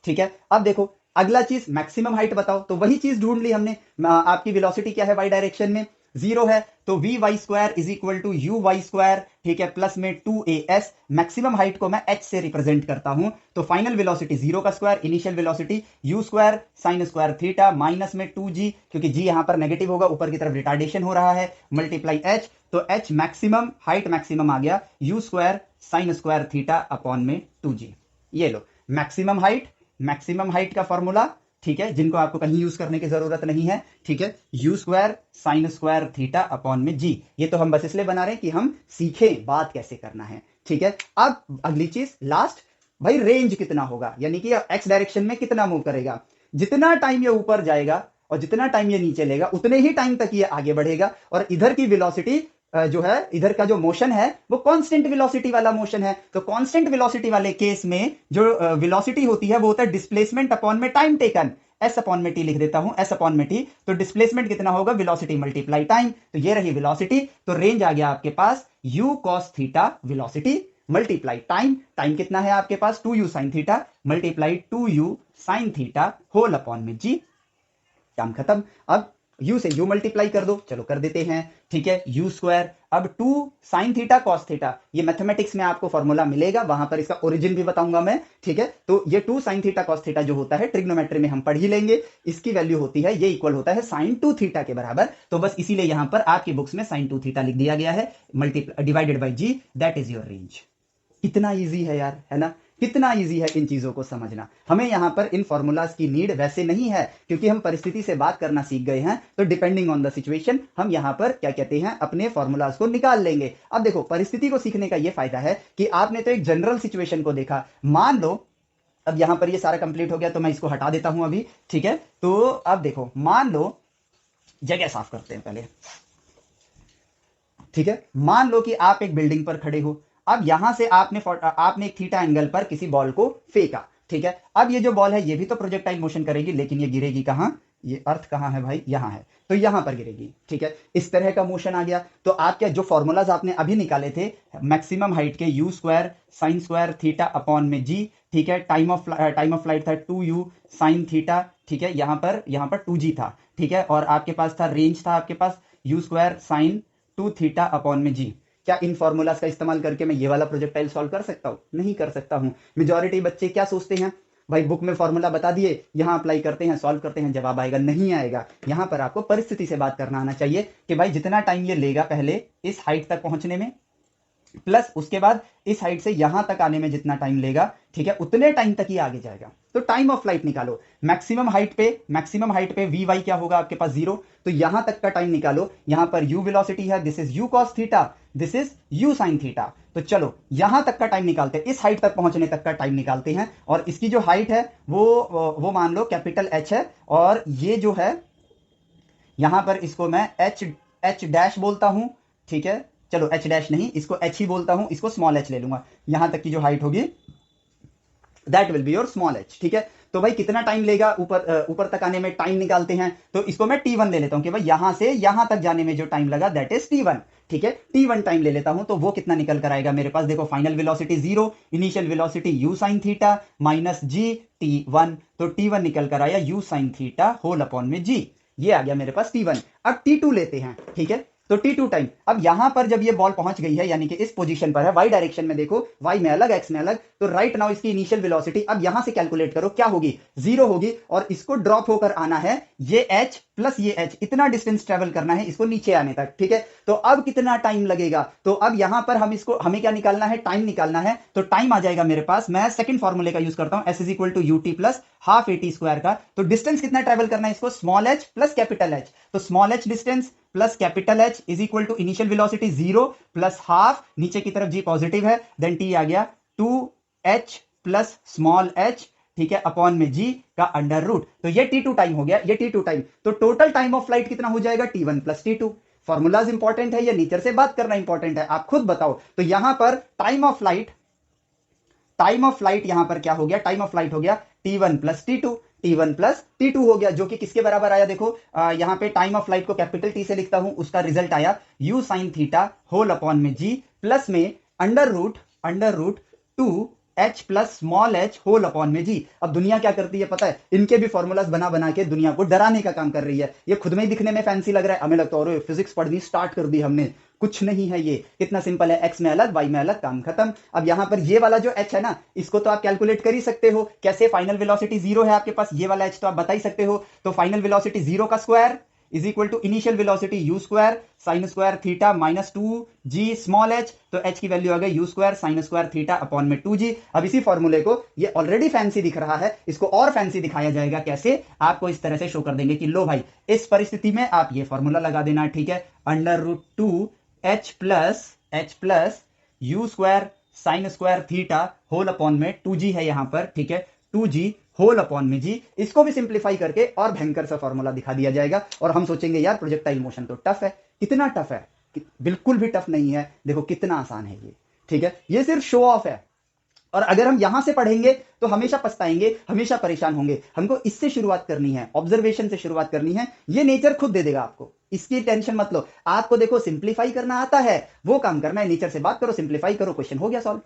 ठीक है। अब देखो अगला चीज मैक्सिमम हाइट बताओ, तो वही चीज ढूंढ ली हमने। आपकी वेलोसिटी क्या है वाई डायरेक्शन में, 0 है, तो V Y square is equal to U Y square, ठीक है, प्लस में 2as। मैक्सिमम हाइट को मैं h से रिप्रेजेंट करता हूं, तो फाइनल वेलोसिटी 0 का square, initial velocity you square sine square theta minus में 2g, क्योंकि g यहां पर नेगेटिव होगा, ऊपर की तरफ रिटार्डेशन हो रहा है, मल्टीप्लाई h, तो h मैक्सिमम, हाइट मैक्सिमम आ गया you square sine square theta upon में 2g। ये लो मैक्सिमम हाइट का फॉर्मूला, ठीक है, जिनको आपको कहीं यूज करने की जरूरत नहीं है, ठीक है, you square sine square theta upon में जी। ये तो हम बस इसलिए बना रहे हैं कि हम सीखें बात कैसे करना है, ठीक है। अब अगली चीज लास्ट, भाई रेंज कितना होगा, यानी कि एक्स डायरेक्शन में कितना मूव करेगा, जितना टाइम ये ऊपर जाएगा और जितना टाइम ये नीचे लेगा उतने ही टाइम तक ये आगे बढ़ेगा, और इधर की वेलोसिटी जो है, इधर का जो मोशन है वो कांस्टेंट वेलोसिटी वाला मोशन है। तो कांस्टेंट वेलोसिटी वाले केस में जो वेलोसिटी होती है वो होता है डिस्प्लेसमेंट अपॉन में टाइम टेकन, एस अपॉन में टी लिख देता हूं, एस अपॉन में टी। तो डिस्प्लेसमेंट कितना होगा, वेलोसिटी मल्टीप्लाई टाइम, तो ये रही वेलोसिटी। तो रेंज आ गया आपके पास u cos theta velocity multiply time, time कितना है आपके पास 2u sine theta multiply 2u sine theta whole upon में जी। काम खत्म। अब u से u मल्टीप्लाई कर दो, चलो कर देते हैं, ठीक है, u स्क्वायर, अब 2 साइन थीटा कॉस थीटा, ये मैथमेटिक्स में आपको फॉर्मूला मिलेगा, वहां पर इसका ओरिजिन भी बताऊंगा मैं, ठीक है। तो ये 2 साइन थीटा कॉस थीटा जो होता है ट्रिग्नोमेट्री में हम पढ़ ही लेंगे, इसकी वैल्यू होती है, ये इक्वल होता है साइन 2 थीटा के बराबर। तो बस इसीलिए यहां पर आपकी बुक्स में साइन 2 थीटा लिख दिया गया है, multiply divided by G, that is your range. कितना इजी है यार, है ना, कितना इजी है इन चीजों को समझना। हमें यहां पर इन फॉर्मूलाज की नीड वैसे नहीं है, क्योंकि हम परिस्थिति से बात करना सीख गए हैं, तो डिपेंडिंग ऑन द सिचुएशन हम यहां पर क्या कहते हैं अपने फॉर्मूलाज को निकाल लेंगे। अब देखो परिस्थिति को सीखने का यह फायदा है कि आपने तो एक जनरल सिचुएशन को देखा, मान लो अब यहां पर ये सारा कंप्लीट हो गया तो मैं इसको हटा देता हूं अभी, ठीक है। तो अब देखो मान लो, जगह साफ करते हैं पहले, ठीक है, मान लो कि आप एक बिल्डिंग पर खड़े हो, अब यहां से आपने एक थीटा एंगल पर किसी बॉल को फेंका, ठीक है। अब ये जो बॉल है ये भी तो प्रोजेक्टाइल मोशन करेगी, लेकिन ये गिरेगी कहां, ये अर्थ कहां है भाई, यहां है, तो यहां पर गिरेगी, ठीक है। इस तरह का मोशन आ गया। तो आप क्या, जो फॉर्मूलाज आपने अभी निकाले थे मैक्सिमम हाइट के, you square sine square theta upon में जी, ठीक है, टाइम ऑफ फ्लाइट था 2u साइन थीटा, ठीक है, यहां पर 2g था, ठीक है, और आपके पास था रेंज था आपके पास you square sine 2 theta upon में जी। क्या इन फॉर्मूलाज का इस्तेमाल करके मैं ये वाला प्रोजेक्टाइल सॉल्व कर सकता हूं, नहीं कर सकता हूं। मेजॉरिटी बच्चे क्या सोचते हैं, भाई बुक में फॉर्मूला बता दिए, यहां अप्लाई करते हैं, सॉल्व करते हैं, जवाब आएगा, नहीं आएगा। यहां पर आपको परिस्थिति से बात करना आना चाहिए कि भाई जितना टाइम ये लेगा पहले इस हाइट तक पहुंचने में, प्लस उसके बाद इस हाइट से यहां तक आने में जितना टाइम लेगा, ठीक है, उतने टाइम तक ही आगे जाएगा। तो टाइम ऑफ फ्लाइट निकालो, मैक्सिमम हाइट पे वी वाई क्या होगा आपके पास 0, तो यहां तक का टाइम निकालो। यहां पर u वेलोसिटी है, this is u cos theta, this is u sine theta. तो चलो यहां तक का टाइम निकालते हैं, इस हाइट तक पहुंचने तक का टाइम निकालते हैं, और इसकी जो हाइट है वो मान लो कैपिटल H है, और ये जो है यहां पर इसको मैं H डैश बोलता हूं, ठीक है, चलो H डैश नहीं, इसको H ही बोलता हूं, इसको स्मॉल h ले लूंगा, यहां तक की जो हाइट होगी that will be your small h, ठीक है। तो भाई कितना टाइम लेगा ऊपर तक आने में, टाइम निकालते हैं तो इसको मैं t1 ले लेता हूं कि भाई यहां से यहां तक जाने में जो टाइम लगा दैट इज t1। ठीक है, t1 टाइम ले लेता हूं तो वो कितना निकल कर आएगा मेरे पास, देखो final velocity 0, initial velocity u sin theta minus g t1, तो t1 निकल कर आया u sin theta whole upon में g, ये आ गया मेरे पास t1। अब t2 लेते हैं, ठीक है, तो t2 टाइम, अब यहां पर जब ये बॉल पहुंच गई है यानी कि इस पोजीशन पर है, y डायरेक्शन में देखो, y में अलग x में अलग, तो राइट नाउ इसकी इनिशियल वेलोसिटी अब यहां से कैलकुलेट करो क्या होगी, 0 होगी, और इसको ड्रॉप होकर आना है ये h प्लस ये h, इतना डिस्टेंस ट्रेवल करना है इसको नीचे आने तक। ठीक है, तो अब कितना टाइम लगेगा, तो अब यहां पर हमें क्या निकालना है, टाइम निकालना है, तो टाइम आ जाएगा मेरे पास, मैं सेकंड फॉर्मूले का यूज करता हूं, s is equal to ut plus half at square का, तो डिस्टेंस कितना ट्रेवल करना है इसको, small h plus capital H, तो small h distance plus capital H is equal to initial velocity 0 plus half, नीचे की तरफ g पॉजिटिव है, देन t आ गया 2h प्लस स्मॉल h, ठीक है, अपॉन में g का अंडर रूट, तो ये t2 टाइम हो गया, ये t2 टाइम, तो टोटल टाइम ऑफ फ्लाइट कितना हो जाएगा, t1 plus t2। Formulas important है या नेचर से बात करना इंपॉर्टेंट है, आप खुद बताओ। तो यहां पर टाइम ऑफ फ्लाइट यहां पर क्या हो गया, टाइम ऑफ फ्लाइट हो गया t1 plus t2, t1 plus t2 हो गया, जो कि किसके बराबर आया, देखो यहां पे टाइम ऑफ फ्लाइट को कैपिटल T से लिखता हूं, उसका रिजल्ट आया u sin theta whole upon में g प्लस में under root 2h plus small h whole upon में g। अब दुनिया क्या करती है पता है, इनके भी फॉर्मूलाज बना बना के दुनिया को डराने का काम कर रही है, ये खुद में ही दिखने में फैंसी लग रहा है, हमें लगता है फिजिक्स पढ़नी स्टार्ट कर दी हमने, कुछ नहीं है, ये कितना सिंपल है, x में अलग y में अलग, काम खत्म। अब यहां पर ये वाला जो h है ना, इसको तो आप कैलकुलेट कर ही सकते हो, कैसे, फाइनल वेलोसिटी 0 है आपके पास, ये वाला h तो आप बता ही सकते हो, तो फाइनल वेलोसिटी 0 का square is equal to initial velocity u square sine square theta minus 2g small h, तो h की वैल्यू आ गई u square sine square theta upon में 2g। अब इसी फॉर्मूले को, ये ऑलरेडी फैंसी दिख रहा है, इसको और फैंसी दिखाया जाएगा, कैसे, आपको इस तरह से शो कर देंगे कि लो भाई इस परिस्थिति में आप ये फॉर्मूला लगा देना, ठीक है, under root 2h plus u square sine square theta whole upon में 2g है यहां पर, ठीक है, 2g होल अपॉन में जी, इसको भी सिंप्लीफाई करके और भयंकर सा फॉर्मूला दिखा दिया जाएगा, और हम सोचेंगे यार प्रोजेक्टाइल मोशन तो टफ है, कितना टफ है, बिल्कुल भी टफ नहीं है, देखो कितना आसान है ये, ठीक है, ये सिर्फ शो ऑफ है, और अगर हम यहां से पढ़ेंगे तो हमेशा पछताएंगे, हमेशा परेशान होंगे, हमको इससे शुरुआत करनी है, ऑब्जर्वेशन से शुरुआत करनी है, ये नेचर खुद दे देगा आपको, इसकी टेंशन मत लो, आपको देखो सिंप्लीफाई करना आता है, वो काम करना है, नेचर से बात करो, सिंप्लीफाई करो, क्वेश्चन हो गया सॉल्व,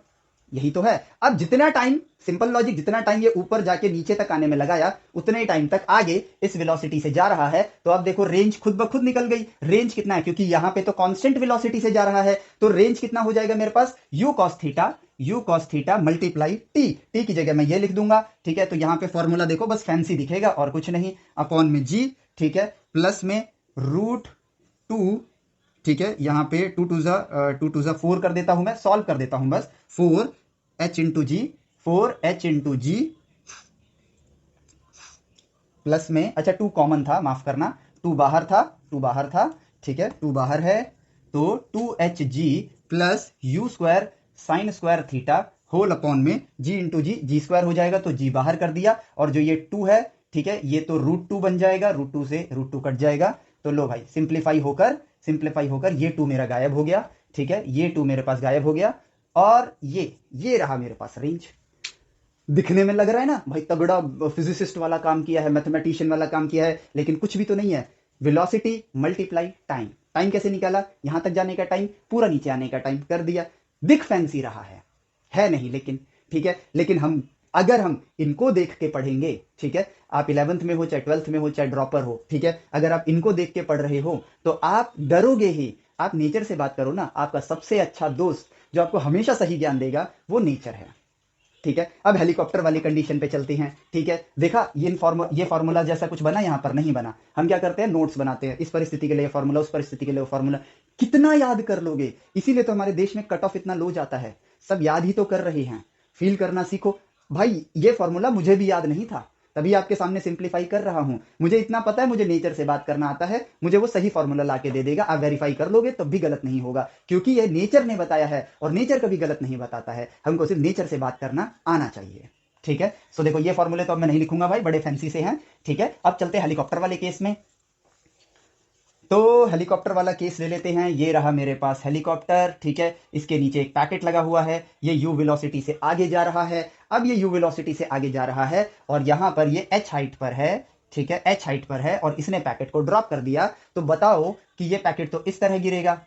यही तो है। अब जितना टाइम, सिंपल लॉजिक, जितना टाइम ये ऊपर जाके नीचे तक आने में लगाया, उतने ही टाइम तक आगे इस वेलोसिटी से जा रहा है, तो अब देखो रेंज खुद ब खुद निकल गई, रेंज कितना है, क्योंकि यहां पे तो कांस्टेंट वेलोसिटी से जा रहा है, तो रेंज कितना हो जाएगा मेरे पास, u cos theta multiply t की जगह मैं ये लिख दूंगा, ठीक है, तो यहां पे फॉर्मूला देखो बस फैंसी दिखेगा और कुछ नहीं, अपॉन में g, ठीक है, प्लस में रूट 2, ठीक है, यहां पे 2 टू जा 4 कर देता हूं, मैं सॉल्व कर देता हूं बस, 4h इंटू जी प्लस में, अच्छा 2 कॉमन था, माफ करना, 2 बाहर था, ठीक है, 2 बाहर है, तो 2hg plus u square sine square theta whole upon में g इंटू जी स्क्वायर हो जाएगा, तो g बाहर कर दिया, और जो ये 2 है, ठीक है, ये तो रूट 2 बन जाएगा, रूट 2 से रूट 2 कट जाएगा, तो लो भाई सिंप्लीफाई होकर ये 2 मेरा गायब हो गया, ठीक है, ये 2 मेरे पास गायब हो गया, और ये रहा मेरे पास रेंज। दिखने में लग रहा है ना भाई तगड़ा फिजिसिस्ट वाला काम किया है, मैथमेटिशियन वाला काम किया है, लेकिन कुछ भी तो नहीं है, वेलोसिटी मल्टीप्लाई टाइम कैसे निकाला, यहां तक जाने का टाइम, पूरा नीचे आने का टाइम कर दिया, दिख फैंसी रहा है नहीं, लेकिन ठीक है, लेकिन अगर हम इनको देख के पढ़ेंगे, ठीक है, आप 11th में हो चाहे 12th में हो चाहे ड्रॉपर हो, ठीक है, अगर आप इनको देख के पढ़ रहे हो तो आप डरोगे ही, आप नेचर से बात करो ना, आपका सबसे अच्छा दोस्त जो आपको हमेशा सही ज्ञान देगा वो नेचर है, ठीक है। अब हेलीकॉप्टर वाली कंडीशन पे चलते हैं, ठीक है, देखा ये फॉर्मूला जैसा कुछ बना, यहां पर नहीं बना, हम क्या करते हैं, नोट्स बनाते हैं, इस परिस्थिति के लिए फॉर्मूला, उस परिस्थिति के लिए फॉर्मूला, कितना याद कर लोगे, इसीलिए तो हमारे देश में कट ऑफ इतना लो जाता है, सब याद ही तो कर रहे हैं, फील करना सीखो भाई, ये फॉर्मूला मुझे भी याद नहीं था, तभी आपके सामने सिंप्लीफाई कर रहा हूं, मुझे इतना पता है, मुझे नेचर से बात करना आता है, मुझे वो सही फॉर्मूला लाके दे देगा, आप वेरीफाई कर लोगे तब भी गलत नहीं होगा, क्योंकि ये नेचर ने बताया है, और नेचर कभी गलत नहीं बताता है, हमको सिर्फ नेचर से बात करना आना चाहिए, ठीक है। सो देखो ये फॉर्मूले तो अब मैं नहीं लिखूंगा भाई, बड़े फैंसी से हैं, ठीक है। अब चलते हैं हेलीकॉप्टर वाले केस में, तो हेलीकॉप्टर वाला केस ले लेते हैं, ये रहा मेरे पास हेलीकॉप्टर, ठीक है, इसके नीचे एक पैकेट लगा हुआ है, ये u वेलोसिटी से आगे जा रहा है, अब ये u वेलोसिटी से आगे जा रहा है और यहां पर ये h हाइट पर है, ठीक है, h हाइट पर है और इसने पैकेट को ड्रॉप कर दिया। तो बताओ कि ये पैकेट तो इस तरह गिरेगा,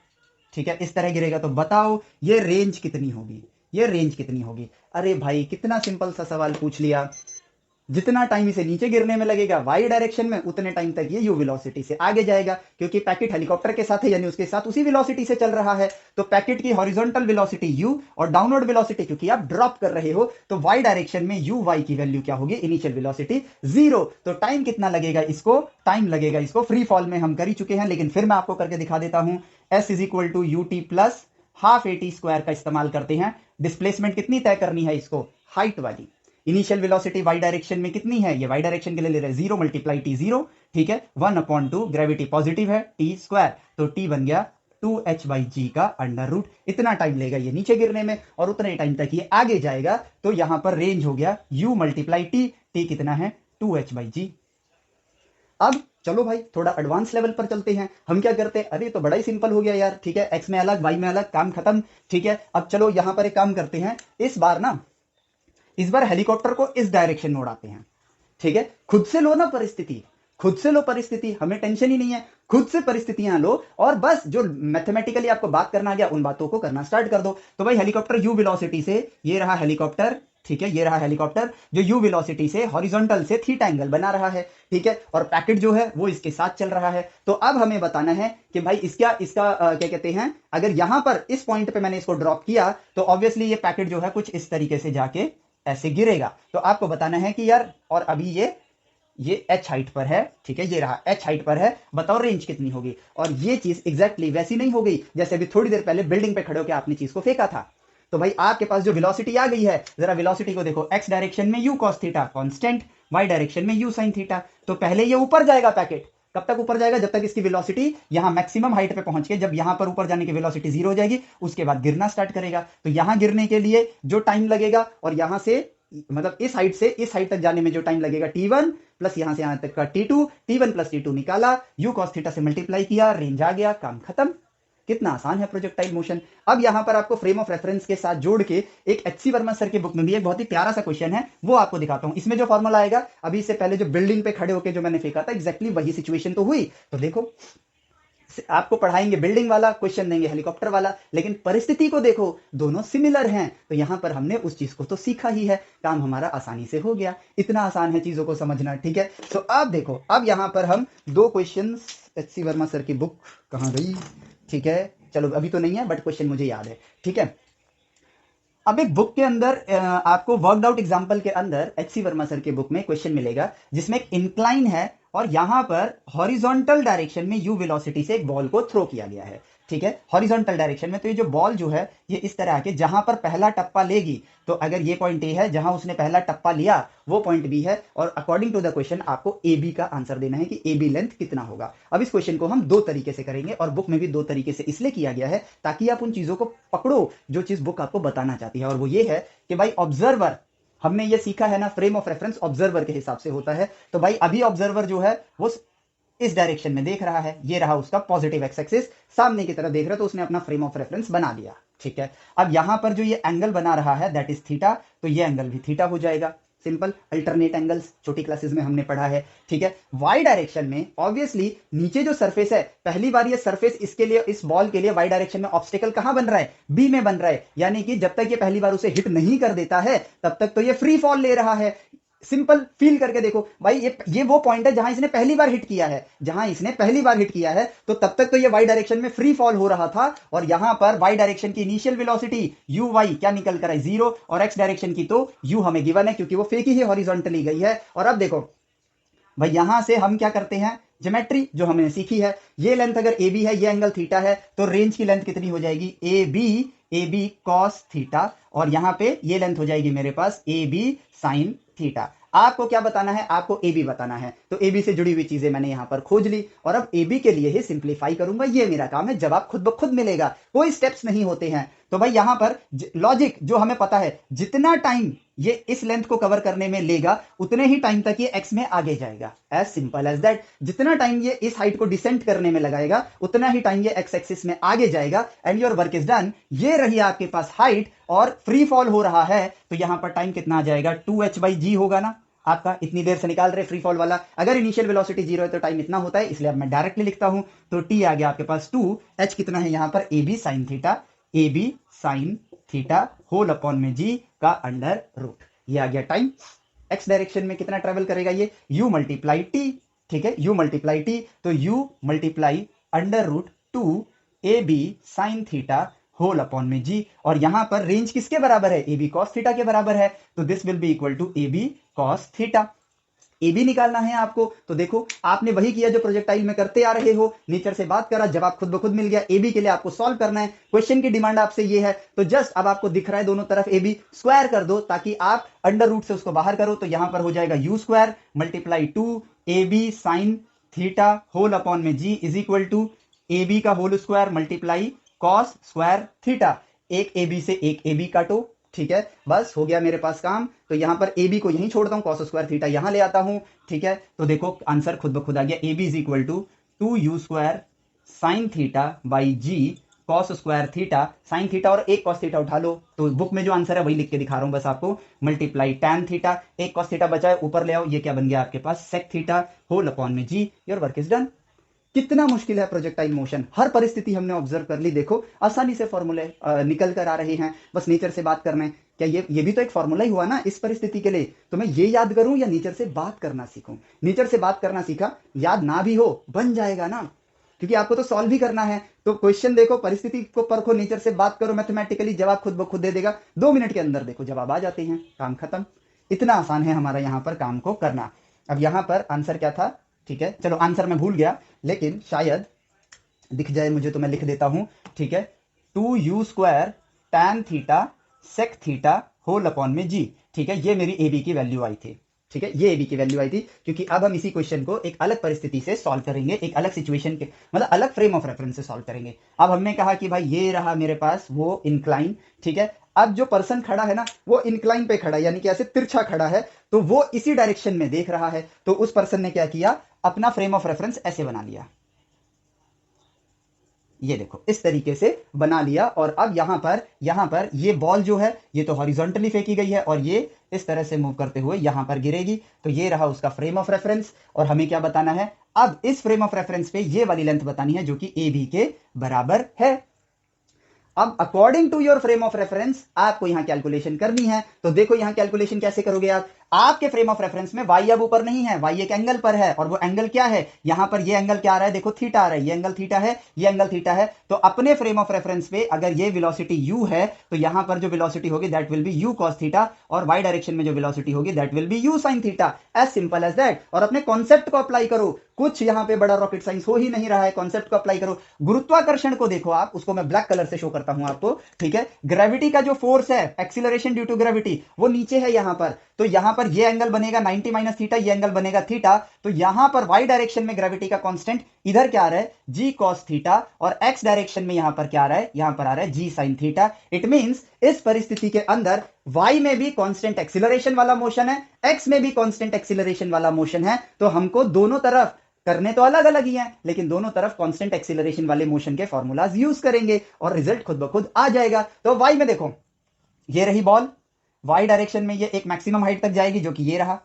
ठीक है, इस तरह गिरेगा। तो बताओ ये रेंज कितनी होगी, ये रेंज कितनी होगी। अरे भाई कितना सिंपल सा सवाल पूछ लिया। जितना टाइम इसे नीचे गिरने में लगेगा वाई डायरेक्शन में, उतने टाइम तक ये यू वेलोसिटी से आगे जाएगा, क्योंकि पैकेट हेलीकॉप्टर के साथ है, यानी उसके साथ उसी वेलोसिटी से चल रहा है। तो पैकेट की हॉरिजॉन्टल वेलोसिटी यू और डाउनवर्ड वेलोसिटी क्योंकि आप ड्रॉप कर रहे हो, तो वाई डायरेक्शन में यू वाई की वैल्यू क्या होगी, इनिशियल वेलोसिटी 0। तो टाइम कितना लगेगा इसको, टाइम लगेगा इसको, फ्री फॉल में हम कर ही चुके हैं, लेकिन फिर मैं आपको करके दिखा देता हूं। S is equal to U T plus half A T square का इस्तेमाल करते हैं। डिस्प्लेसमेंट कितनी तय करनी है इसको, हाइट वाली। इनिशियल वेलोसिटी वाई डायरेक्शन में कितनी है, ये वाई डायरेक्शन के लिए ले रहे हैं 0 मल्टीप्लाई टी 0, ठीक है, 1/2, ग्रेविटी पॉजिटिव है, टी स्क्वायर, तो टी बन गया 2h/g का अंडर रूट। इतना टाइम लेगा ये नीचे गिरने में और उतने टाइम तक ये आगे जाएगा। तो यहां पर रेंज हो गया u मल्टीप्लाई टी, टी कितना है 2h/g। अब चलो भाई थोड़ा एडवांस लेवल पर चलते हैं। हम क्या करते हैं, अरे तो बड़ा ही सिंपल हो गया यार, ठीक है, x में अलग y में अलग, काम खत्म, ठीक है। अब चलो यहां पर एक काम करते हैं, इस बार हेलीकॉप्टर को इस डायरेक्शन में उड़ाते हैं, ठीक है। खुद से लो ना परिस्थिति, खुद से लो परिस्थिति, हमें टेंशन ही नहीं है, खुद से परिस्थितियां लो और बस जो मैथमेटिकली आपको बात करना आ गया उन बातों को करना स्टार्ट कर दो। तो भाई हेलीकॉप्टर यू वेलोसिटी से, ये रहा हेलीकॉप्टर, ठीक है, ये रहा हेलीकॉप्टर जो यू वेलोसिटी से हॉरिजॉन्टल से थीटा एंगल बना रहा है, ठीक है, और पैकेट जो है वो इसके साथ चल रहा है। तो अब हमें बताना है कि भाई इसका क्या कहते हैं, अगर यहां पर इस पॉइंट पे मैंने इसको ड्रॉप किया तो ऑब्वियसली ये पैकेट जो है कुछ इस तरीके से जाके ऐसे गिरेगा। तो आपको बताना है कि यार, और अभी ये h हाइट पर है, ठीक है, ये रहा h हाइट पर है, बताओ रेंज कितनी होगी। और ये चीज एग्जैक्टली वैसी नहीं हो गई जैसे अभी थोड़ी देर पहले बिल्डिंग पे खड़े होकर आपने चीज को फेंका था। तो भाई आपके पास जो वेलोसिटी आ गई है, जरा वेलोसिटी को देखो, x डायरेक्शन में u cos theta constant, y direction में u sin थीटा। तो पहले ये ऊपर जाएगा पैकेट, कब तक ऊपर जाएगा, जब तक इसकी वेलोसिटी यहां मैक्सिमम हाइट पे पहुंच के, जब यहां पर ऊपर जाने की वेलोसिटी 0 हो जाएगी, उसके बाद गिरना स्टार्ट करेगा। तो यहां गिरने के लिए जो टाइम लगेगा और यहां से मतलब इस हाइट से इस हाइट तक जाने में जो टाइम लगेगा t1 प्लस यहां से यहां तक का t2, t1 प्लस t2 निकाला, u cos थीटा से मल्टीप्लाई किया, रेंज आ गया, काम खत्म। कितना आसान है प्रोजेक्टाइल मोशन। अब यहां पर आपको फ्रेम ऑफ रेफरेंस के साथ जोड़ के एक एचसी वर्मा सर की बुक में भी एक बहुत ही प्यारा सा क्वेश्चन है, वो आपको दिखाता हूं। इसमें जो फॉर्मूला आएगा, अभी इससे पहले जो बिल्डिंग पे खड़े होकर जो मैंने फेंका था, एग्जैक्टली वही सिचुएशन तो हुई। तो देखो, आपको पढ़ाएंगे बिल्डिंग वाला, क्वेश्चन देंगे हेलीकॉप्टर वाला, लेकिन परिस्थिति को देखो, दोनों सिमिलर हैं। तो यहां पर हमने उस चीज को तो सीखा ही है, काम हमारा आसानी से हो गया। इतना आसान है चीजों को समझना, ठीक है। तो अब देखो, अब यहां पर हम दो क्वेश्चन, एचसी वर्मा सर की बुक कहां गई, ठीक है, चलो अभी तो नहीं है बट क्वेश्चन मुझे याद है, ठीक है। अब एक बुक के अंदर आपको वर्कड आउट एग्जांपल के अंदर एचसी वर्मा सर के बुक में क्वेश्चन मिलेगा जिसमें एक इंक्लाइन है और यहां पर हॉरिजॉन्टल डायरेक्शन में यू वेलोसिटी से एक बॉल को थ्रो किया गया है, ठीक है, हॉरिजॉन्टल डायरेक्शन में। तो ये जो बॉल जो है ये इस तरह आके जहां पर पहला टप्पा लेगी, तो अगर ये पॉइंट ए है, जहां उसने पहला टप्पा लिया वो पॉइंट बी है, और अकॉर्डिंग टू द क्वेश्चन आपको ए बी का आंसर देना है कि ए बी लेंथ कितना होगा। अब इस क्वेश्चन को हम दो तरीके से करेंगे और बुक में भी दो तरीके से इसलिए किया गया है ताकि आप उन चीजों को पकड़ो जो चीज बुक आपको बताना चाहती है, और वो ये है कि भाई ऑब्जर्वर, हमने ये सीखा है ना, फ्रेम ऑफ रेफरेंस ऑब्जर्वर के हिसाब से होता है। तो भाई अभी ऑब्जर्वर जो है वो इस डायरेक्शन में देख रहा है, ये रहा उसका पॉजिटिव एक्स एक्सिस, सामने की तरफ देख रहा है, तो उसने अपना फ्रेम ऑफ रेफरेंस बना दिया, ठीक है। अब यहां पर जो ये एंगल बना रहा है दैट इज थीटा, तो ये एंगल भी थीटा हो जाएगा, सिंपल अल्टरनेट एंगल्स छोटी क्लासेस में हमने पढ़ा है, ठीक है। वाई डायरेक्शन में ऑब्वियसली नीचे जो सरफेस है, पहली बार ये सरफेस इसके लिए, इस बॉल के लिए वाई डायरेक्शन में ऑब्स्टेकल कहां बन रहा है, बी में बन रहा है, यानी कि जब तक ये पहली बार उसे हिट नहीं कर देता है तब तक तो ये फ्री फॉल ले रहा है। सिंपल फील करके देखो भाई, ये वो पॉइंट है जहां इसने पहली बार हिट किया है, जहां इसने पहली बार हिट किया है, तो तब तक तो ये वाई डायरेक्शन में फ्री फॉल हो रहा था, और यहां पर वाई डायरेक्शन की इनिशियल वेलोसिटी यू वाई क्या निकल कर है 0, और एक्स डायरेक्शन की तो यू हमें गिवन है क्योंकि वो फेंकी ही हॉरिजॉन्टली गई है। और अब देखो भाई, यहां से हम क्या करते हैं, ज्योमेट्री जो हमने सीखी है, ये लेंथ अगर ए बी है, ये एंगल थीटा है, तो रेंज की लेंथ कितनी हो जाएगी, ए बी कॉस थीटा, और यहां पे ये लेंथ हो जाएगी मेरे पास ए बी साइन थीटा। आपको क्या बताना है, आपको ए बी बताना है, तो ए बी से जुड़ी हुई चीजें मैंने यहां पर खोज ली, और अब ए बी के लिए ही सिंप्लीफाई करूंगा, ये मेरा काम है, जवाब खुद ब खुद मिलेगा, कोई स्टेप्स नहीं होते हैं। तो भाई यहां पर लॉजिक जो हमें पता है, जितना टाइम ये इस लेंथ को कवर करने में लेगा उतने ही टाइम तक ये एक्स में आगे जाएगा। As simple as that. जितना टाइम ये इस हाइट को डिसेंट करने में लगाएगा उतना ही टाइम ये एक्स एक्सिस में आगे जाएगा and your work is done. ये रही आपके पास हाइट और फ्री फॉल हो रहा है तो यहां पर टाइम कितना आ जाएगा 2h/g होगा ना आपका। इतनी देर से निकाल रहे फ्री फॉल वाला, अगर इनिशियल वेलोसिटी 0 है तो टाइम इतना होता है, इसलिए अब मैं डायरेक्टली लिखता हूं। तो टी आ गया आपके पास 2, h कितना है यहां पर ab sin theta, ab sin theta whole upon में g का अंडर रूट। ये आ गया टाइम। x डायरेक्शन में कितना ट्रेवल करेगा ये u मल्टीप्लाई t, ठीक है, u मल्टीप्लाई t, तो u multiply under root 2 ab sin theta whole upon में g। और यहां पर रेंज किसके बराबर है, ab cos थीटा के बराबर है, तो this will be equal to ab cos theta. ab निकालना है आपको, तो देखो आपने वही किया जो प्रोजेक्टाइल में करते आ रहे हो, नेचर से बात करा, जवाब खुद ब खुद मिल गया। ab के लिए आपको सॉल्व करना है, क्वेश्चन की डिमांड आपसे ये है, तो जस्ट अब आपको दिख रहा है दोनों तरफ ab स्क्वायर कर दो ताकि आप अंडर रूट से उसको बाहर करो, तो यहां पर हो जाएगा u square multiply 2 ab sin theta whole upon में g is equal to ab का whole square multiply cos square theta. एक ab से एक ab काटो, ठीक है, बस हो गया मेरे पास काम। तो यहां पर ab को यहीं छोड़ता हूं, कॉस स्क्वायर थीटा यहां ले आता हूं, ठीक है। तो देखो आंसर खुद ब खुद आ गया, ab is equal to 2u square sine theta by G cos square theta, sine theta और एक कॉस थीटा उठा लो, तो बुक में जो आंसर है वही लिख के दिखा रहा हूं बस आपको, मल्टीप्लाई टैन थीटा, एक कॉस थीटा बचा है ऊपर ले आओ, ये क्या बन गया आपके पास सेक थीटा होल अपॉन में g. Your work is done. कितना मुश्किल है प्रोजेक्टाइल मोशन, हर परिस्थिति हमने ऑब्जर्व कर ली, देखो आसानी से फॉर्मूले निकल कर आ रहे हैं, बस नेचर से बात करना है। क्या ये भी तो एक फॉर्मूला ही हुआ ना इस परिस्थिति के लिए, तो मैं ये याद करूं या नेचर से बात करना सीखूं। नेचर से बात करना सीखा, याद ना भी हो बन जाएगा ना, क्योंकि आपको तो सॉल्व भी करना है। तो क्वेश्चन देखो, परिस्थिति को परखो, नेचर से बात करो, मैथमेटिकली जवाब खुद ब खुद दे देगा, 2 मिनट के अंदर देखो जवाब आ जाते हैं, काम खत्म। इतना आसान है हमारा यहाँ पर काम को करना। अब यहाँ पर आंसर क्या था, ठीक है, चलो आंसर मैं भूल गया, लेकिन शायद दिख जाए मुझे तो मैं लिख देता हूं, ठीक है, 2u square tan theta sec theta whole upon में जी, ठीक है, ये मेरी ab की वैल्यू आई थी, ठीक है, ये ab की वैल्यू आई थी, क्योंकि अब हम इसी क्वेश्चन को एक अलग परिस्थिति से सॉल्व करेंगे, एक अलग सिचुएशन के मतलब अलग फ्रेम ऑफ रेफरेंस से सॉल्व करेंगे। अब हमने कहा कि भाई ये रहा मेरे पास वो इंक्लाइन, ठीक है, अब जो पर्सन खड़ा है ना वो इंक्लाइन पे खड़ा है, यानी कि ऐसे तिरछा खड़ा है, तो वो इसी डायरेक्शन में देख रहा है, तो उस पर्सन ने क्या किया, अपना फ्रेम ऑफ रेफरेंस ऐसे बना लिया, ये देखो इस तरीके से बना लिया। और अब यहां पर ये बॉल जो है ये तो हॉरिजॉन्टली फेंकी गई है और ये इस तरह से मूव करते हुए यहां पर गिरेगी, तो ये रहा उसका फ्रेम ऑफ रेफरेंस। और हमें क्या बताना है, अब इस फ्रेम ऑफ रेफरेंस पे ये वाली लेंथ बतानी है जो कि ए बी के बराबर है। अब according to your frame of reference आपको यहां कैलकुलेशन करनी है, तो देखो यहां कैलकुलेशन कैसे करोगे आप, आपके फ्रेम ऑफ रेफरेंस में y अब ऊपर नहीं है, y एक एंगल पर है, और वो एंगल क्या है, यहां पर ये एंगल क्या आ रहा है, देखो थीटा आ रहा है, ये एंगल थीटा है, ये एंगल थीटा है। तो अपने फ्रेम ऑफ रेफरेंस पे अगर ये वेलोसिटी u है तो यहां पर जो वेलोसिटी होगी that will be u cos theta, और y डायरेक्शन में जो वेलोसिटी होगी that will be u sin theta, as simple as that. और अपने कॉन्सेप्ट को अप्लाई करो, कुछ यहां पे बड़ा रॉकेट साइंस हो ही नहीं रहा है, कॉन्सेप्ट को अप्लाई करो। गुरुत्वाकर्षण को देखो आप, उसको मैं ब्लैक कलर से शो करता हूं आपको, ठीक है, ग्रेविटी का जो फोर्स है, एक्सीलरेशन ड्यू टू ग्रेविटी, वो नीचे है यहां पर, तो यहां पर ये एंगल बनेगा 90 माइनस थीटा, ये एंगल बनेगा थीटा, तो यहां पर y डायरेक्शन में ग्रेविटी का कांस्टेंट इधर क्या आ रहा है, g cos थीटा, और x डायरेक्शन में यहां पर क्या आ रहा है, यहां पर आ रहा है g sin theta. It means इस परिस्थिति के अंदर y में भी कांस्टेंट एक्सीलरेशन वाला मोशन है, x में भी कांस्टेंट एक्सीलरेशन वाला मोशन है, तो हमको दोनों तरफ करने तो अलग अलग ही हैं, लेकिन दोनों तरफ कांस्टेंट एक्सीलरेशन वाले मोशन के फॉर्मूलाज यूज करेंगे और रिजल्ट खुद ब खुद आ जाएगा। तो y में देखो ये रही बॉल, y डायरेक्शन में ये एक मैक्सिमम हाइट तक जाएगी जो कि ये रहा,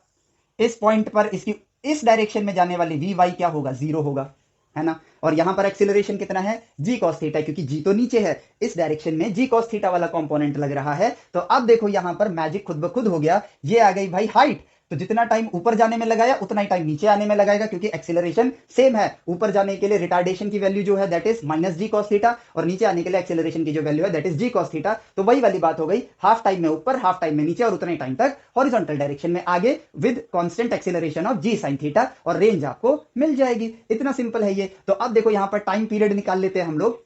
इस पॉइंट पर इसकी इस डायरेक्शन में जाने वाली वी वाई क्या होगा, 0 होगा, है ना। और यहां पर एक्सीलरेशन कितना है, जी कॉस थीटा, क्योंकि जी तो नीचे है, इस डायरेक्शन में जी कॉस थीटा वाला कंपोनेंट लग रहा है। तो अब देखो यहां पर मैजिक खुद ब खुद हो गया, ये आ गई भाई हाइट, तो जितना टाइम ऊपर जाने में लगाया उतना ही टाइम नीचे आने में लगाएगा, क्योंकि एक्सीलरेशन सेम है। ऊपर जाने के लिए रिटार्डेशन की वैल्यू जो है that is minus G cos theta, और नीचे आने के लिए एक्सीलरेशन की जो वैल्यू है that is G cos theta. तो वही वाली बात हो गई, हाफ टाइम में ऊपर हाफ टाइम में नीचे, और उतने टाइम तक हॉरिजॉन्टल डायरेक्शन में आगे with constant acceleration of G sine theta, और रेंज आपको मिल जाएगी। इतना सिंपल है ये। तो अब देखो यहां पर टाइम पीरियड निकाल लेते हैं हम लोग।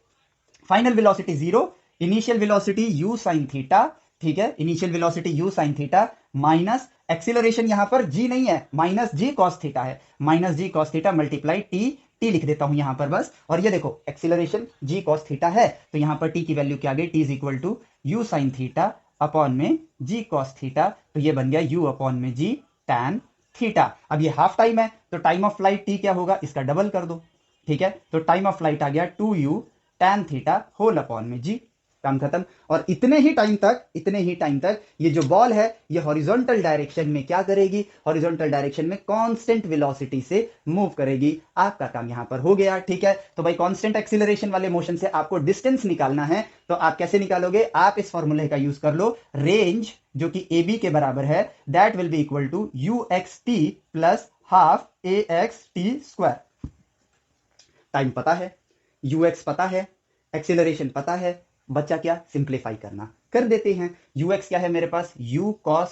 Final velocity 0, initial velocity u sin theta, ठीक है, initial velocity u sin theta minus acceleration, यहां पर g नहीं है, माइनस जी कॉस थीटा है, minus G cos theta multiply T लिख देता हूं यहां पर बस। और ये देखो एक्सीलरेशन g cos थीटा है, तो यहां पर t की वैल्यू क्या आ गई, t is equal to u sin theta upon में जी कॉस थीटा, तो ये बन गया यू अपॉन में जी टैन थीटा। अब ये हाफ टाइम है तो टाइम ऑफ फ्लाइट टी क्या होगा, इसका डबल कर दो, ठीक है, तो टाइम ऑफ फ्लाइट आ गया 2u tan theta whole upon में जी, काम खत्म। और इतने ही टाइम तक ये जो बॉल है ये हॉरिजॉन्टल डायरेक्शन में क्या करेगी, हॉरिजॉन्टल डायरेक्शन में कांस्टेंट वेलोसिटी से मूव करेगी। आपका काम यहां पर हो गया, ठीक है। तो भाई कांस्टेंट एक्सीलरेशन वाले मोशन से आपको डिस्टेंस निकालना है, तो आप कैसे निकालोगे, आप इस फॉर्मूले का यूज कर लो, रेंज जो कि ए बी के बराबर है, that will be equal to U X T plus half A X T square. Time पता है, यू एक्स पता है, एक्सीलरेशन पता है, बच्चा क्या, सिंप्लीफाई करना, कर देते हैं। यू एक्स क्या है मेरे पास, यू कॉस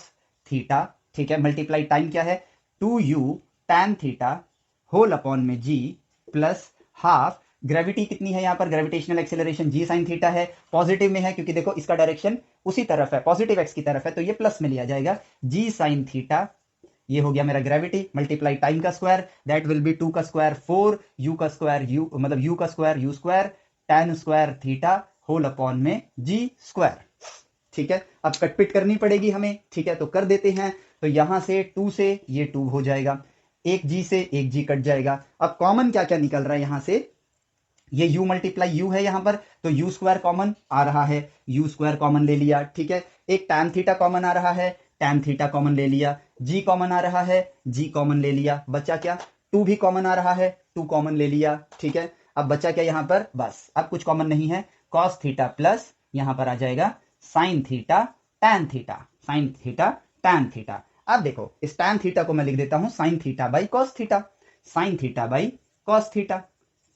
थीटा, ठीक है, मल्टीप्लाई टाइम क्या है 2u tan theta whole upon में जी प्लस हाफ, ग्रेविटी कितनी है यहां पर, ग्रेविटेशनल एक्सेलरेशन जी साइन थीटा है, पॉजिटिव में है क्योंकि देखो इसका डायरेक्शन उसी तरफ है, पॉजिटिव एक्स की तरफ है, तो ये प्लस में लिया जाएगा, जी साइन थीटा, ये हो गया मेरा ग्रेविटी, मल्टीप्लाई टाइम का स्क्वायर, दैट विल बी 2 का स्क्वायर 4, यू का स्क्वायर यू मतलब यू का square U square, tan square theta whole upon में जी स्क्वायर, ठीक है। अब कटपिट करनी पड़ेगी हमें, ठीक है, तो कर देते हैं। तो यहां से 2 से ये 2 हो जाएगा, एक जी से एक जी कट जाएगा। अब कॉमन क्या क्या निकल रहा है यहां से, ये u मल्टीप्लाई u है यहां पर, तो यू स्क्वायर कॉमन आ रहा है, यू स्क्वायर कॉमन ले लिया, ठीक है। एक टैन थीटा कॉमन आ रहा है, टैन थीटा कॉमन ले लिया, g कॉमन आ रहा है, g कॉमन ले लिया, बचा क्या, 2 भी कॉमन आ रहा है, 2 कॉमन ले लिया, ठीक है। अब बचा क्या यहां पर, बस अब कुछ कॉमन नहीं है, कॉस थीटा प्लस यहां पर आ जाएगा sine theta tan theta, sine theta tan theta. अब देखो इस टैन थीटा को मैं लिख देता हूं sign theta by cos theta, sine theta by cos theta,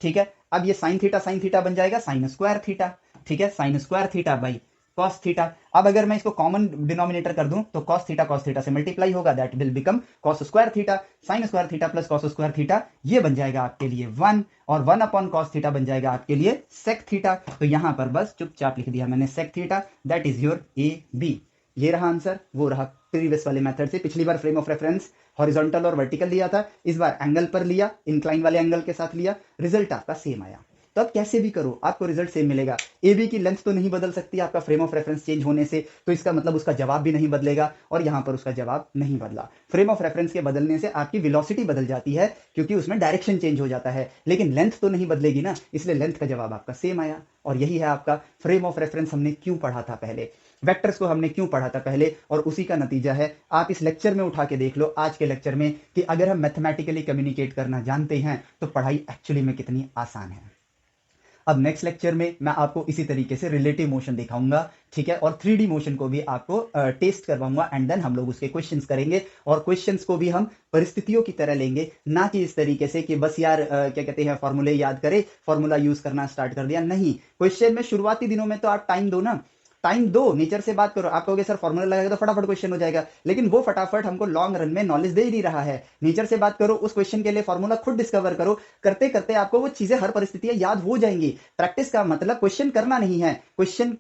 ठीक है। अब ये साइन थीटा बन जाएगा साइन स्क्वायर थीटा, ठीक है, sign square theta by cos theta. अब अगर मैं इसको कॉमन डिनोमिनेटर कर दूं तो कॉस थीटा से मल्टीप्लाई होगा, that will become cos square theta, sign square theta plus cos square theta, ये बन जाएगा आपके लिए 1, और 1 अपॉन कॉस थीटा बन जाएगा आपके लिए सेक थीटा। तो यहां पर बस चुपचाप लिख दिया मैंने sec theta, that is your A B. ये रहा आंसर, वो रहा प्रीवियस वाले मेथड से। पिछली बार फ्रेम ऑफ रेफरेंस हॉरिजॉन्टल और वर्टिकल लिया था, इस बार एंगल पर लिया, इंक्लाइन वाले एंगल के साथ लिया, रिजल्ट आपका सेम आया। तो अब कैसे भी करो आपको रिजल्ट सेम मिलेगा। ए बी की लेंथ तो नहीं बदल सकती आपका फ्रेम ऑफ रेफरेंस चेंज होने से, तो इसका मतलब उसका जवाब भी नहीं बदलेगा, और यहां पर उसका जवाब नहीं बदला। फ्रेम ऑफ रेफरेंस के बदलने से आपकी वेलोसिटी बदल जाती है क्योंकि उसमें डायरेक्शन चेंज हो जाता है, लेकिन लेंथ तो नहीं बदलेगी ना, इसलिए लेंथ का जवाब आपका सेम आया। और यही है आपका फ्रेम ऑफ रेफरेंस हमने क्यों पढ़ा था पहले, वेक्टर्स को हमने क्यों पढ़ा था पहले, और उसी का नतीजा है। आप इस लेक्चर में उठा के देख लो आज के लेक्चर में कि अगर हम मैथमेटिकली कम्युनिकेट करना जानते हैं तो पढ़ाई एक्चुअली में कितनी आसान है। अब नेक्स्ट लेक्चर में मैं आपको इसी तरीके से रिलेटिव मोशन दिखाऊंगा, ठीक है, और 3D मोशन को भी आपको टेस्ट करवाऊंगा, एंड देन हम लोग उसके क्वेश्चंस करेंगे, और क्वेश्चंस को भी हम परिस्थितियों की तरह लेंगे, ना कि इस तरीके से कि बस यार क्या कहते हैं फॉर्मूले याद करे, फॉर्मूला यूज करना स्टार्ट कर दिया। नहीं, क्वेश्चन में शुरुआती दिनों में तो आप टाइम दो ना, टाइम दो, नेचर से बात करो। आप कहोगे सर फॉर्मूला लगाएगा तो फटाफट क्वेश्चन हो जाएगा, लेकिन वो फटाफट हमको लॉन्ग रन में नॉलेज दे ही नहीं रहा है। नेचर से बात करो, उस क्वेश्चन के लिए फॉर्मूला खुद डिस्कवर करो, करते करते आपको वो चीजें हर परिस्थितियां याद हो जाएंगी। प्रैक्टिस का मतलब क्वेश्चन करना नहीं है, क्वेश्चन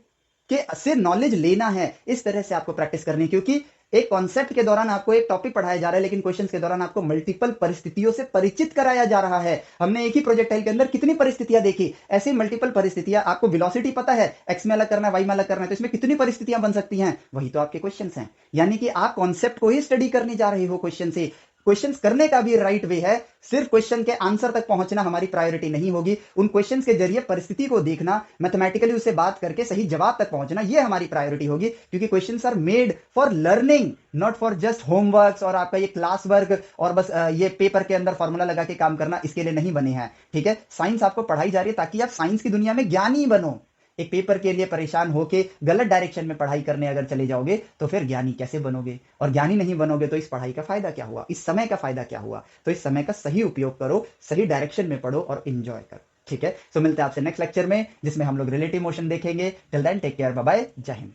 के से नॉलेज लेना है। इस तरह से आपको प्रैक्टिस करनी, क्योंकि एक कॉन्सेप्ट के दौरान आपको एक टॉपिक पढ़ाया जा रहा है, लेकिन क्वेश्चंस के दौरान आपको मल्टीपल परिस्थितियों से परिचित कराया जा रहा है। हमने एक ही प्रोजेक्टाइल के अंदर कितनी परिस्थितियां देखी, ऐसी मल्टीपल परिस्थितियां। आपको वेलोसिटी पता है, एक्स में अलग करना है, वाई में अलग करना है, तो इसमें कितनी परिस्थितियां बन सकती हैं, वही तो आपके क्वेश्चंस हैं। यानी कि आप कॉन्सेप्ट को ही स्टडी करने जा रहे हो क्वेश्चन से। क्वेश्चंस करने का भी राइट वे है, सिर्फ क्वेश्चन के आंसर तक पहुंचना हमारी प्रायोरिटी नहीं होगी। उन क्वेश्चंस के जरिए परिस्थिति को देखना, मैथमेटिकली उससे बात करके सही जवाब तक पहुंचना, ये हमारी प्रायोरिटी होगी, क्योंकि questions are made for learning, not for just homework और आपका ये क्लास वर्क और बस ये पेपर के अंदर फॉर्मूला लगा के काम करना, इसके लिए नहीं बने हैं। ठीक है, साइंस आपको पढ़ाई जा रही है ताकि आप साइंस की दुनिया में ज्ञानी बनो। एक पेपर के लिए परेशान होके गलत डायरेक्शन में पढ़ाई करने अगर चले जाओगे तो फिर ज्ञानी कैसे बनोगे, और ज्ञानी नहीं बनोगे तो इस पढ़ाई का फायदा क्या हुआ, इस समय का फायदा क्या हुआ। तो इस समय का सही उपयोग करो, सही डायरेक्शन में पढ़ो और एंजॉय करो। ठीक है, सो मिलते हैं आपसे नेक्स्ट लेक्चर में, जिसमें हम लोग रिलेटिव मोशन देखेंगे। Till then take care, bye bye, Jai Hind.